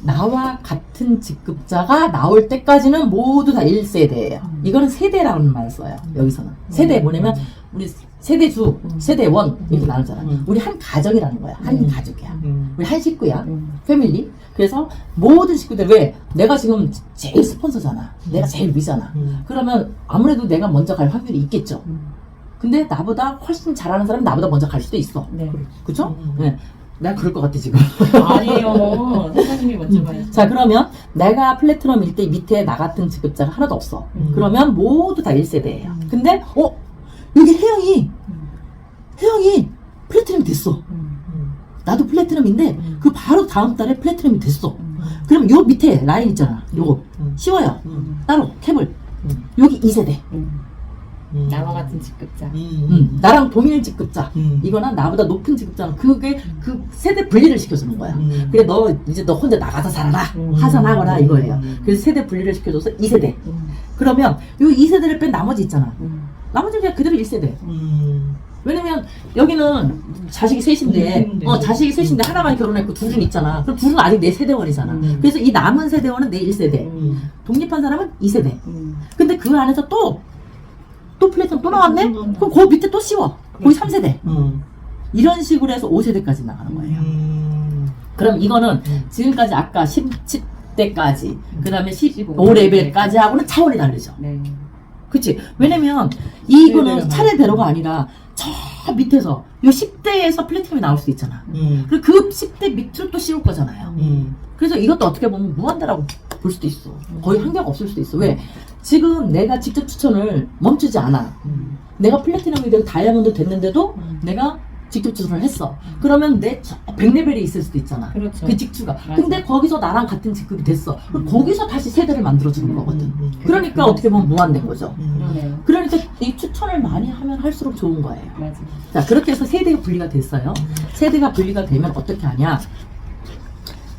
나와 같은 직급자가 나올 때까지는 모두 다 1세대예요. 이거는 세대라는 말을 써요. 여기서는. 세대 뭐냐면 우리 세대주, 세대원 이렇게 나누잖아. 우리 한 가정이라는 거야. 한 가족이야. 우리 한 식구야. 패밀리. 그래서 모든 식구들 왜 내가 지금 제일 스폰서잖아. 내가 제일 위잖아. 그러면 아무래도 내가 먼저 갈 확률이 있겠죠. 근데 나보다 훨씬 잘하는 사람이 나보다 먼저 갈 수도 있어. 네. 그쵸? 네. 내가 그럴 것 같아 지금. 아니에요. 사장님이 먼저 봐야죠. 자, 그러면 내가 플래티넘일 때 밑에 나 같은 직급자가 하나도 없어. 그러면 모두 다 1세대예요. 근데 여기 혜영이 플래티넘이 됐어. 나도 플래티넘인데 그 바로 다음 달에 플래티넘이 됐어. 그럼 요 밑에 라인 있잖아. 요거 쉬워요. 따로 캡을 여기 2세대. 나와 같은 직급자. 나랑 동일 직급자. 이거나 나보다 높은 직급자는 그게 그 세대 분리를 시켜주는 거야. 그래 너 혼자 나가서 살아라. 하산하거라 이거예요. 그래서 세대 분리를 시켜줘서 2세대. 그러면 요 2세대를 뺀 나머지 있잖아. 나머지는 그냥 그대로 1세대. 왜냐면 여기는 자식이 셋인데 자식이 셋인데 하나만 결혼했고 둘은 있잖아. 그럼 둘은 아직 내 세대원이잖아. 그래서 이 남은 세대원은 내 1세대. 독립한 사람은 2세대. 근데 그 안에서 또 플래티넘 또 나왔네? 그럼 그 밑에 또 씌워. 거기 3세대. 이런 식으로 해서 5세대까지 나가는 거예요. 그럼 이거는 지금까지 아까 10대까지, 그 다음에 15레벨까지 하고는 차원이 다르죠. 네. 그치? 왜냐면 이거는 차례대로가 아니라 저 밑에서 요 10대에서 플래티넘이 나올 수 있잖아. 그리고 그 10대 밑으로 또 씌울 거잖아요. 그래서 이것도 어떻게 보면 무한대라고 볼 수도 있어. 거의 한계가 없을 수도 있어. 왜? 지금 내가 직접 추천을 멈추지 않아. 내가 플래티넘이 되고 다이아몬드 됐는데도 내가 직접 추천을 했어. 그러면 내 100레벨이 있을 수도 있잖아. 그렇죠. 그 직주가. 맞아. 근데 거기서 나랑 같은 직급이 됐어. 그럼 거기서 다시 세대를 만들어주는 거거든. 그러니까 어떻게 보면 무한된 거죠. 그러네요. 그러니까 이 추천을 많이 하면 할수록 좋은 거예요. 맞아. 자, 그렇게 해서 세대가 분리가 됐어요. 세대가 분리가 되면 어떻게 하냐.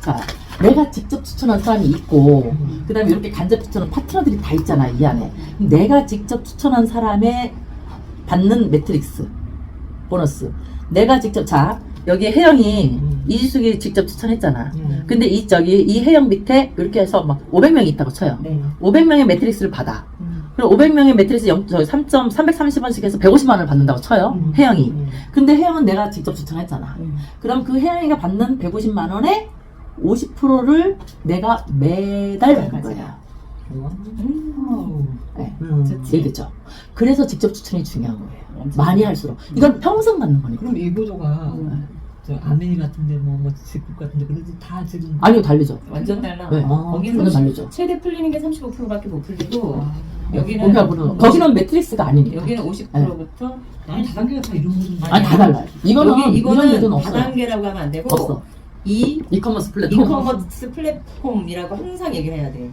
자, 내가 직접 추천한 사람이 있고, 그 다음에 이렇게 간접 추천한 파트너들이 다 있잖아, 이 안에. 내가 직접 추천한 사람의 받는 매트릭스, 보너스. 내가 직접, 자, 여기 혜영이 이지숙이 직접 추천했잖아. 근데 이 혜영 밑에 이렇게 해서 막 500명이 있다고 쳐요. 네. 500명의 매트릭스를 받아. 그리고 500명의 매트리스 330원씩 해서 150만 원을 받는다고 쳐요. 혜영이. 근데 혜영은 내가 직접 추천했잖아. 그럼 그 혜영이가 받는 150만 원의 50%를 내가 매달 받는 거야. 네. 좋지. 얘기죠. 그래서 직접 추천이 중요한 거예요. 많이 할수록. 이건 평생 받는 거니까. 그럼 이 구조가 저 아메리 같은데 뭐 직급 같은데 그래도 다 지금 아니요, 다르죠. 완전 달라. 네. 거기는 완전 다르죠. 최대 풀리는 게 35%밖에 못 풀리고 여기는 거기는 매트릭스가 아니니까. 여기는 50%부터 아니 다단계가 다 이런 거죠. 아니, 다 달라요. 이거는 이런 데는 없어요. 다단계라고 하면 안 되고 없어. 이 이커머스 플랫폼. 이커머스 플랫폼이라고 항상 얘기를 해야 돼.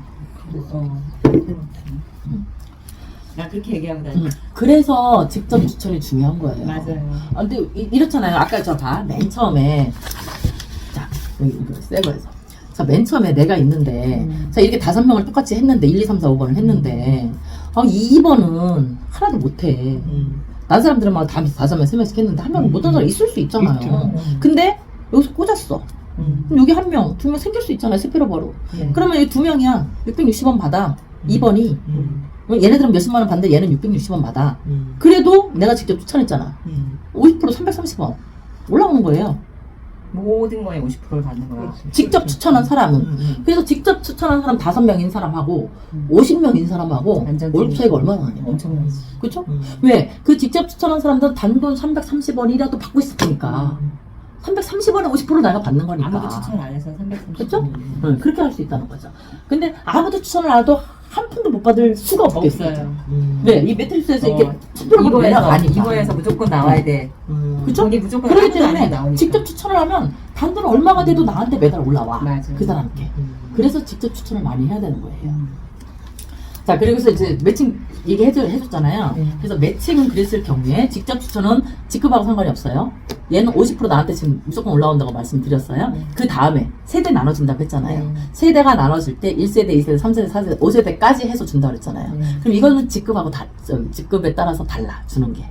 나 그렇게 얘기하고 다니. 그래서 직접 추천이 중요한 거예요. 맞아요. 근데 이렇잖아요. 아까 저 봐. 맨 처음에. 자, 여기 이거 새 거에서. 자, 맨 처음에 내가 있는데, 자, 이렇게 5명을 똑같이 했는데, 1, 2, 3, 4, 5번을 했는데, 2번은 하나도 못해. 다른 사람들은 막 다 5명, 3명씩 했는데, 한 명은 못한 사람 있을 수 있잖아요. 있죠. 근데, 여기서 꽂았어. 그럼 여기 1명, 2명 생길 수 있잖아요, 스피로버로. 그러면 여기 2명이야. 660원 받아. 2번이. 얘네들은 몇십만 원 받는데 얘는 660원 받아. 그래도 내가 직접 추천했잖아. 50% 330원. 올라오는 거예요. 모든 거에 50%를 받는 거야. 직접 추천한 사람은. 그래서 직접 추천한 사람 5명인 사람하고 50명인 사람하고 완전 월 차이가 얼마나 나냐. 엄청나지. 그쵸? 왜? 그 직접 추천한 사람들은 단돈 330원이라도 받고 있을 테니까. 330원에 50% 내가 받는 거니까. 아무도 추천 안 해서 330원. 그쵸? 응, 그렇게 할 수 있다는 거죠. 근데 아무도 추천을 안 해도 한 푼도 못 받을 수가 없겠어요. 없어요. 네, 이 매트릭스에서 이렇게 스피로버 매너가 아니니까. 이거에서 무조건 나와야 돼. 그쵸? 돈이 무조건 그렇기 하나도 안 때문에 나오니까. 직접 추천을 하면 단돈 얼마가 돼도 나한테 매달 올라와. 맞아. 그 사람께. 그래서 직접 추천을 많이 해야 되는 거예요. 자, 그리고서 이제 매칭 얘기해줬잖아요. 그래서 매칭은 그랬을 경우에 직접 추천은 직급하고 상관이 없어요. 얘는 50% 나한테 지금 무조건 올라온다고 말씀드렸어요. 그 다음에 세대 나눠준다고 했잖아요. 세대가 나눠질 때 1세대, 2세대, 3세대, 4세대, 5세대까지 해서 준다고 했잖아요. 그럼 이거는 직급하고 직급에 따라서 달라, 주는 게.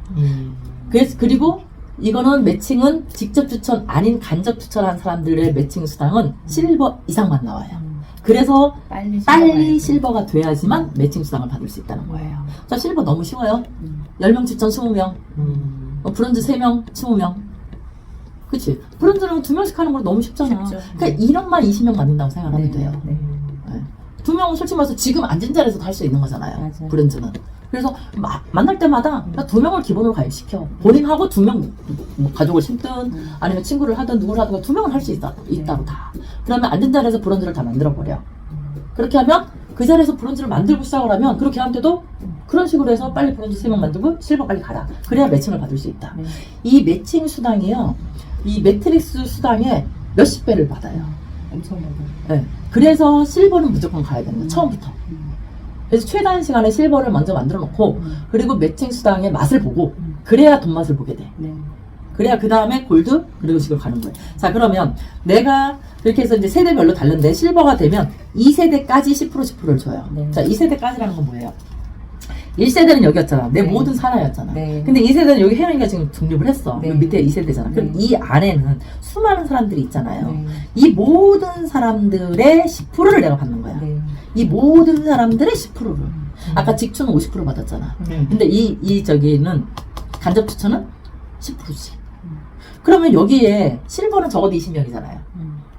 그리고 이거는 매칭은 직접 추천 아닌 간접 추천한 사람들의 매칭 수당은 실버 이상만 나와요. 그래서 빨리 실버가 돼야지만 매칭 수당을 받을 수 있다는 거예요. 자, 실버 너무 쉬워요. 10명 추천 20명, 브론즈 3명 20명. 그치? 브론즈는 2명씩 하는 거 너무 쉽잖아. 쉽죠. 그러니까 1억만 20명 받는다고 생각하면 돼요. 네. 네. 2명은 솔직히 말해서 지금 앉은 자리에서도 할 수 있는 거잖아요. 맞아. 브론즈는. 그래서 만날 때마다 2명을 기본으로 가입시켜. 본인하고 2명 뭐 가족을 심든 아니면 친구를 하든 누구를 하든 2명은 할 수 있다고 다. 그러면 앉은 자리에서 브론즈를 다 만들어버려. 그렇게 하면 그 자리에서 브론즈를 만들고 시작을 하면 그렇게 하는데도 그런 식으로 해서 빨리 브론즈 3명 만들고 실버 빨리 가라. 그래야 매칭을 받을 수 있다. 이 매칭 수당이요. 이 매트릭스 수당에 몇십 배를 받아요. 엄청 많아. 네. 그래서 실버는 무조건 가야 됩니다. 처음부터. 그래서 최단 시간에 실버를 먼저 만들어 놓고 그리고 매칭 수당의 맛을 보고 그래야 돈 맛을 보게 돼. 그래야 그 다음에 골드 그리고 식으로 가는 거예요. 자, 그러면 내가 그렇게 해서 이제 세대별로 다른데 실버가 되면 2세대까지 10%를 줘요. 자, 2세대까지라는 건 뭐예요? 1세대는 여기였잖아. 내 모든 산하였잖아. 근데 2세대는 여기 혜연이가 지금 독립을 했어. 여기 밑에 2세대잖아. 그럼 이 안에는 수많은 사람들이 있잖아요. 이 모든 사람들의 10%를 내가 받는 거야. 이 모든 사람들의 10%를. 아까 직추는 50% 받았잖아. 근데 저기는 간접 추천은 10%씩. 그러면 여기에 실버는 적어도 20명이잖아요.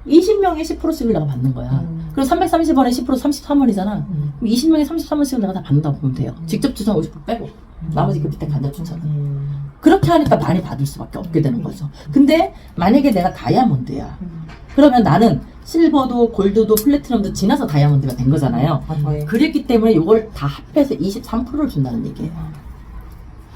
20명의 10%씩을 내가 받는 거야. 그럼 330원에 10% 33원이잖아. 그럼 20명의 33원씩을 내가 다 받는다고 보면 돼요. 직접 추천 50% 빼고. 나머지 그 밑에 간접 추천은. 그렇게 하니까 많이 받을 수밖에 없게 되는 거죠. 근데 만약에 내가 다이아몬드야. 그러면 나는 실버도 골드도 플래티넘도 지나서 다이아몬드가 된 거잖아요. 그랬기 때문에 이걸 다 합해서 23%를 준다는 얘기예요.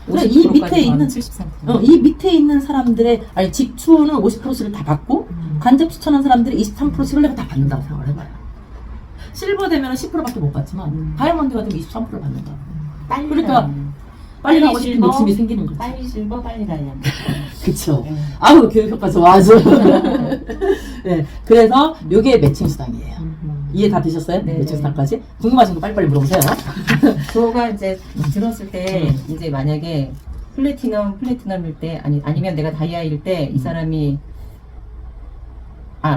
그래, 이 밑에 있는 73%. 이 밑에 있는 사람들의 아니 직추는 50%씩을 다 받고 간접 추천한 사람들이 23%씩을 내가 다 받는다고 생각을 해봐요. 실버 되면 10%밖에 못 받지만 다이아몬드가 되면 23%를 받는다고. 빨리 그러니까 빨리 가고 싶은 실버, 욕심이 생기는 거지. 빨리 실버, 빨리 다이아몬드. 그쵸. 아우, 교육 효과 좋아하죠. 네, 그래서 요게 매칭 수당이에요. 이해 다 되셨어요? 네. 매칭 수당까지? 궁금하신 거 빨리빨리 물어보세요. 저가 이제 들었을 때 이제 만약에 플래티넘일 때 아니면 내가 다이아일 때 이 사람이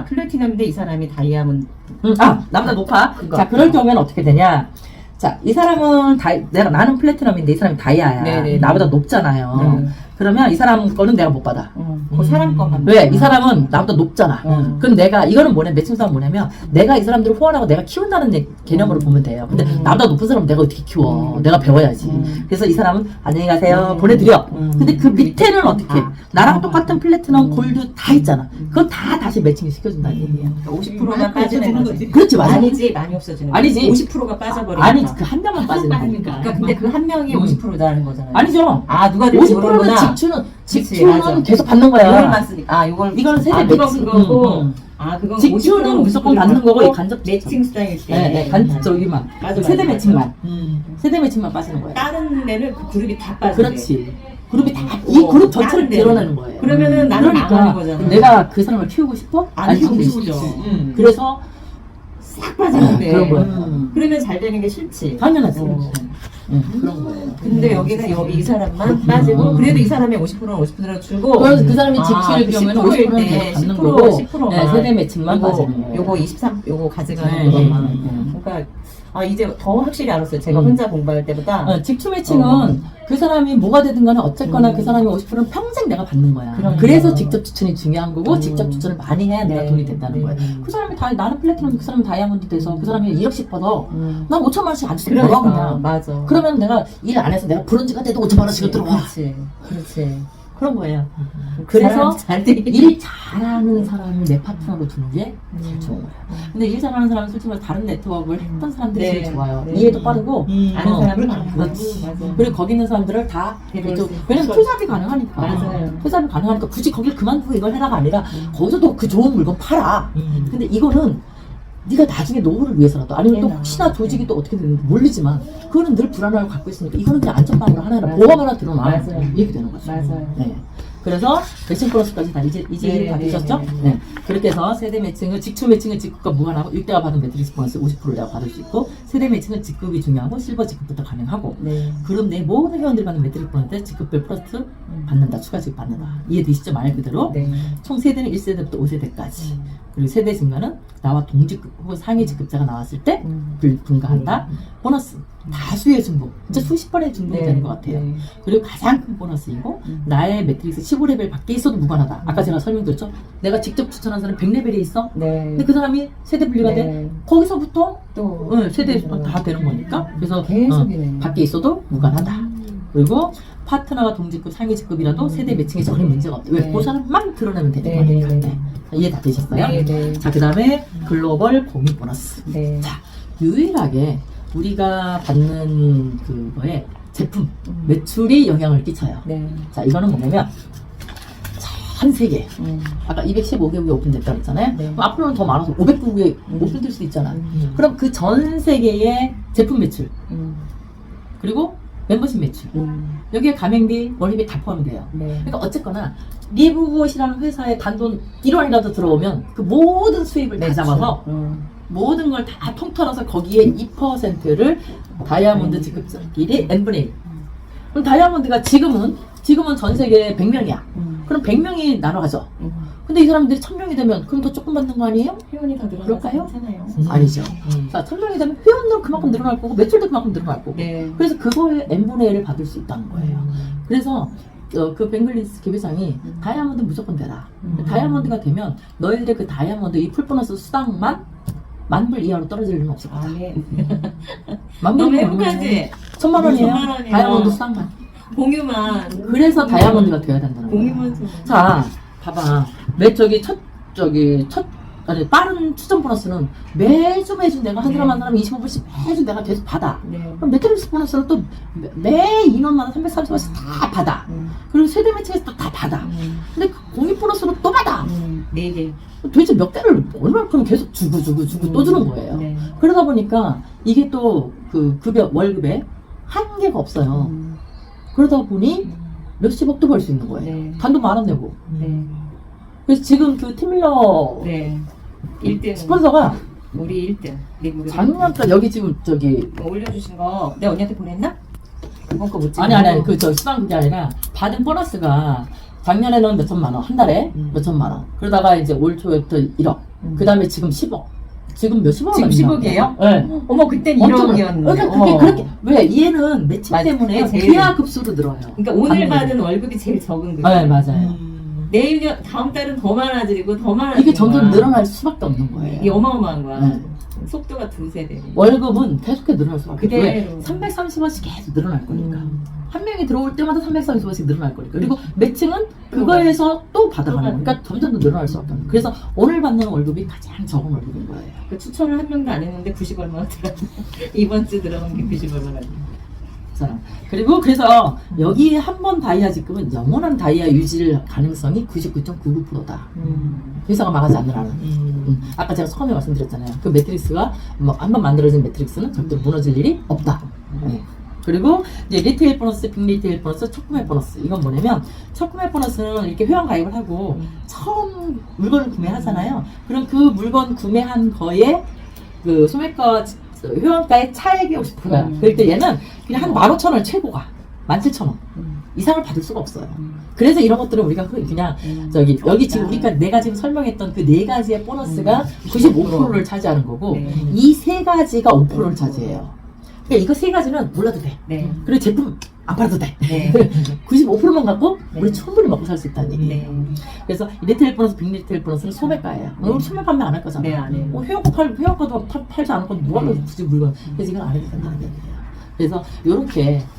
플래티넘인데 이 사람이 다이아몬드. 나보다 높아. 그거. 자, 그럴 경우에는 어떻게 되냐? 자, 이 사람은 나는 플래티넘인데 이 사람이 다이아야. 네네. 나보다 높잖아요. 그러면 이 사람 거는 내가 못 받아. 그 사람 것만. 왜? 이 사람은 나보다 높잖아. 그럼 이거는 매칭 수당 뭐냐면, 내가 이 사람들을 후원하고 내가 키운다는 개념으로 보면 돼요. 근데 나보다 높은 사람은 내가 어떻게 키워? 내가 배워야지. 그래서 이 사람은 안녕히 가세요. 보내드려. 근데 그 밑에는 어떻게? 나랑 똑같은 플래티넘, 골드 다 있잖아. 그건 다 다시 매칭 시켜준다는 얘기예요. 50%가 빠지는 거지. 그렇지, 맞아. 아니지, 많이 없어지는 거지. 아니지. 50%가 빠져버리니까. 아니지, 그 한 명만 빠지는 거니까. 그러니까 근데 그 한 명이 50%라는 거잖아요. 아니죠. 누가 될지 50%는 모르는구나. 직추는 맞아. 계속 받는 거야. 이걸만 쓰니까. 이거는 세대 매칭. 그거고. 그건 직추는 50% 무조건 받는 거고, 이 간접 매칭 수당일 때. 네, 저기만. 맞아, 세대 맞아. 매칭만. 세대 매칭만 빠지는 거예요. 다른 데는 그 그룹이 다 빠져. 그렇지. 그룹이 이 그룹 전체를 드러내는 거예요. 그러면은 나는 나가는 그러니까 거잖아. 내가 그 사람을 키우고 싶어? 안 키우고 싶지. 싶죠. 그래서 싹 빠지는데 그런 거예요. 그러면 잘 되는 게 싫지. 당연하지. 어. 그런 거예요. 근데 여기가 여기 이 사람만 빠지고 그래도 이 사람이 50%는 50%로 줄고 그래서 그 사람이 직수일 그 경우에는 10%일 50%는 때 계속 받는 10%, 거고 10%만 네, 세대 매칭만 요거, 빠지는 거예요. 요거 23 요거 가져가는 네, 것만. 네. 그러니까 이제 더 확실히 알았어요. 제가 혼자 공부할 때보다. 직추 매칭은 그 사람이 뭐가 되든 간에 어쨌거나 그 사람이 50%는 평생 내가 받는 거야. 그러니까. 그래서 직접 추천이 중요한 거고 직접 추천을 많이 해야 내가 네. 돈이 된다는 네. 거예요. 그 사람이 나는 플래티넘, 그 사람이 다이아몬드 돼서 그 사람이 1억씩 벌어. 난 5천만 원씩 안 주고 그러니까 그냥. 맞아. 그러면 내가 일 안 해서 내가 브론즈가 돼도 5천만 원씩 들어와. 그렇지. 그런 거예요. 그 그래서 사람 잘 되게. 일 잘하는 사람을 내 파트너로 두는 게 제일 좋은 거예요. 근데 일 잘하는 사람은 솔직히 말해서 다른 네트워크를 했던 사람들이 네. 제일 좋아요. 네. 이해도 빠르고 아는 사람은 그렇지. 맞아. 그리고 거기 있는 사람들을 다 해볼 이쪽, 수 있어. 왜냐면 투잡이 가능하니까. 맞아요. 투잡이 가능하니까 굳이 거길 그만두고 이걸 해라가 아니라 거기서도 그 좋은 물건 팔아. 근데 이거는 네가 나중에 노후를 위해서라도 아니면 또 혹시나 조직이 또 어떻게 되는지 모르지만 그거는 늘 불안함을 갖고 있으니까 이거는 그냥 안전망으로 하나라 맞아요. 보험 하나 들어놔. 맞아요. 이렇게 되는 거죠. 맞아요. 네. 그래서 매칭 플러스까지 다 이제 네, 다 네, 되셨죠? 네, 네. 네. 그렇게 해서 세대 매칭은 직추 매칭은 직급과 무관하고 6대가 받은 매트릭스 보너스 50%를 내가 받을 수 있고 세대 매칭은 직급이 중요하고 실버 직급부터 가능하고 네. 그룹 내 모든 회원들이 받는 매트릭스 보너스 직급별 플러스 받는다. 추가 직급 받는다. 이해되시죠? 말 그대로 네. 총 세대는 1세대부터 5세대까지 그리고 세대 증가는 나와 동직급 혹은 상위 직급자가 나왔을 때 분가한다. 보너스 다수의 중복 진짜 수십 번의 중복이 되는 것 같아요. 네. 그리고 가장 큰 보너스이고 나의 매트릭스 15레벨 밖에 있어도 무관하다. 아까 제가 설명드렸죠? 내가 직접 추천한 사람 100레벨이 있어? 네. 근데 그 사람이 세대 분리가 돼? 네. 거기서부터 또 세대 다 되는 거니까 그래서 계속이네. 밖에 있어도 무관하다. 그리고 파트너가 동직급 상위 직급이라도 세대 매칭에 전혀 문제가 없다. 왜? 네. 그 사람만 드러내면 되는 네, 거니까. 네, 네. 네. 자, 이해 다 되셨어요? 네, 네. 자, 그 다음에 글로벌 공유 보너스. 네. 자, 유일하게 우리가 받는 그거에 제품 매출이 영향을 끼쳐요. 네. 자, 이거는 뭐냐면 전 세계 아까 215개국에 오픈됐다고 했잖아요. 네. 그럼 앞으로는 더 많아서 500개국에 오픈될 수도 있잖아. 그럼 그 전 세계의 제품 매출 그리고 멤버십 매출 여기에 가맹비, 원리비 다 포함돼요. 네. 그러니까 어쨌거나 리브굿이라는 회사에 단돈 1원이라도 들어오면 그 모든 수입을 다 잡아서 모든 걸 다 통틀어서 거기에 2%를 다이아몬드 직급자끼리 n분의 1. 그럼 다이아몬드가 지금은 전 세계에 100명이야. 그럼 100명이 나눠가죠. 근데 이 사람들이 1000명이 되면 그럼 더 조금 받는 거 아니에요? 회원이 더 늘어나서 그럴까요? 괜찮아요. 아니죠. 자, 1000명이 되면 회원도 그만큼 늘어날 거고 매출도 그만큼 늘어날 거고. 네. 그래서 그거에 n분의 1을 받을 수 있다는 거예요. 그래서 그 뱅글리스 기회장이 다이아몬드 무조건 되라. 다이아몬드가 되면 너희들의 그 다이아몬드 이 풀보너스 수당만 10,000불 이하로 떨어질 일은 없을 거다. 네. 10,000불 너무 행복하지? 1,000만 원이에요. 1,000만 원이요. 다이아몬드 수당만. 공유만. 그래서 다이아몬드가 돼야 된다는 거예요. 공유만 좀. 자, 봐봐. 아니, 빠른 추천 보너스는 매주 내가 한 사람 한 사람 25불씩 매주 내가 계속 받아. 네. 그럼 매트릭스 보너스는 또 매 인원마다 330원씩 다 받아. 그리고 세대 매칭에서 또 다 받아. 근데 그 공익 보너스로 또 받아. 네 개. 도대체 몇 개를 얼마큼 계속 주고 또 주는 거예요. 네. 그러다 보니까 이게 또 그 급여 월급에 한계가 없어요. 그러다 보니 몇십억도 벌 수 있는 거예요. 네. 단돈 10,000원 내고. 네. 그래서 지금 그 팀밀러 네. 1등. 스폰서가 우리 1등. 미국에. 작년까지 여기 지금 저기 올려주신 거 내가 언니한테 보냈나? 이번 거 못 찍어. 아니 그 저 수당 그게 아니라 받은 보너스가 작년에는 몇 천만 원 한 달에 몇 천만 원 그러다가 이제 올 초부터 1억 그 다음에 지금 10억 지금 몇십억 지금 10억이에요? 네. 어머 그땐 엄청 1억이었는데. 그러니까 그게 그렇게 왜 얘는 매칭 맞아. 때문에 그게 제일- 기하 급수로 늘어요. 그러니까 오늘 받는 받은 월급이 제일 적은 거. 네 맞아요. 내일 다음 달은 더 많아지고 더 많아지고. 이게 점점 늘어날 수밖에 없는 거예요. 이게 어마어마한 거야. 네. 속도가 두세 배. 월급은 계속해 늘어날 수밖에 없어요. 왜? 그대로. 330원씩 계속 늘어날 거니까. 한 명이 들어올 때마다 330원씩 늘어날 거니까. 그리고 매칭은 또 그거에서 또 받아가는 또 거니까 점점 더 늘어날 수밖에 없는 거예요. 그래서 오늘 받는 월급이 가장 적은 월급인 거예요. 그 추천을 한 명도 안 했는데 90 얼마나 들어. 이번 주 들어간 게 90 얼마나 들어. 자, 그리고 그래서 여기 한 번 다이아 직급은 영원한 다이아 유지를 가능성이 99.99%다. 회사가 망하지 않으라는. 아까 제가 처음에 말씀드렸잖아요. 그 매트릭스가 뭐 한 번 만들어진 매트릭스는 절대로 무너질 일이 없다. 네. 그리고 이제 리테일 보너스, 빅리테일 보너스, 첫 구매 보너스. 이건 뭐냐면 첫 구매 보너스는 이렇게 회원 가입을 하고 처음 물건을 구매하잖아요. 그럼 그 물건 구매한 거에 그 소매가 회원가의 차액이 50%야. 그럴 때 얘는 그냥 한 15,000원 최고가 17,000원 이상을 받을 수가 없어요. 그래서 이런 것들은 우리가 그냥 저기 여기 지금 우리가 내가 지금 설명했던 그 네 가지의 보너스가 95%를 차지하는 거고 네. 이 세 가지가 5%를 차지해요. 그러니까 이거 세 가지는 몰라도 돼. 네. 그리고 제품 안 팔아도 돼. 네. 95%만 갖고 네. 우리 충분히 먹고 살 수 있다는 얘기예요. 네. 그래서 이 리테일 보너스, 빅 리테일 보너스는 소매가예요. 우리 소매 판매 안 할 거잖아. 네, 안 해요. 회원가도 팔지 않을 건데 누가 굳이 물건. 그래서 이건 안 해도 된다는 얘기예요. 그래서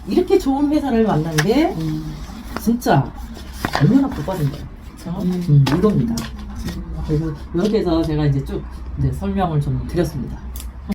이렇게 좋은 회사를 만난 게 진짜 얼마나 복받은 거예요. 이겁니다. 그래서 이렇게 해서 제가 이제 쭉 설명을 좀 드렸습니다.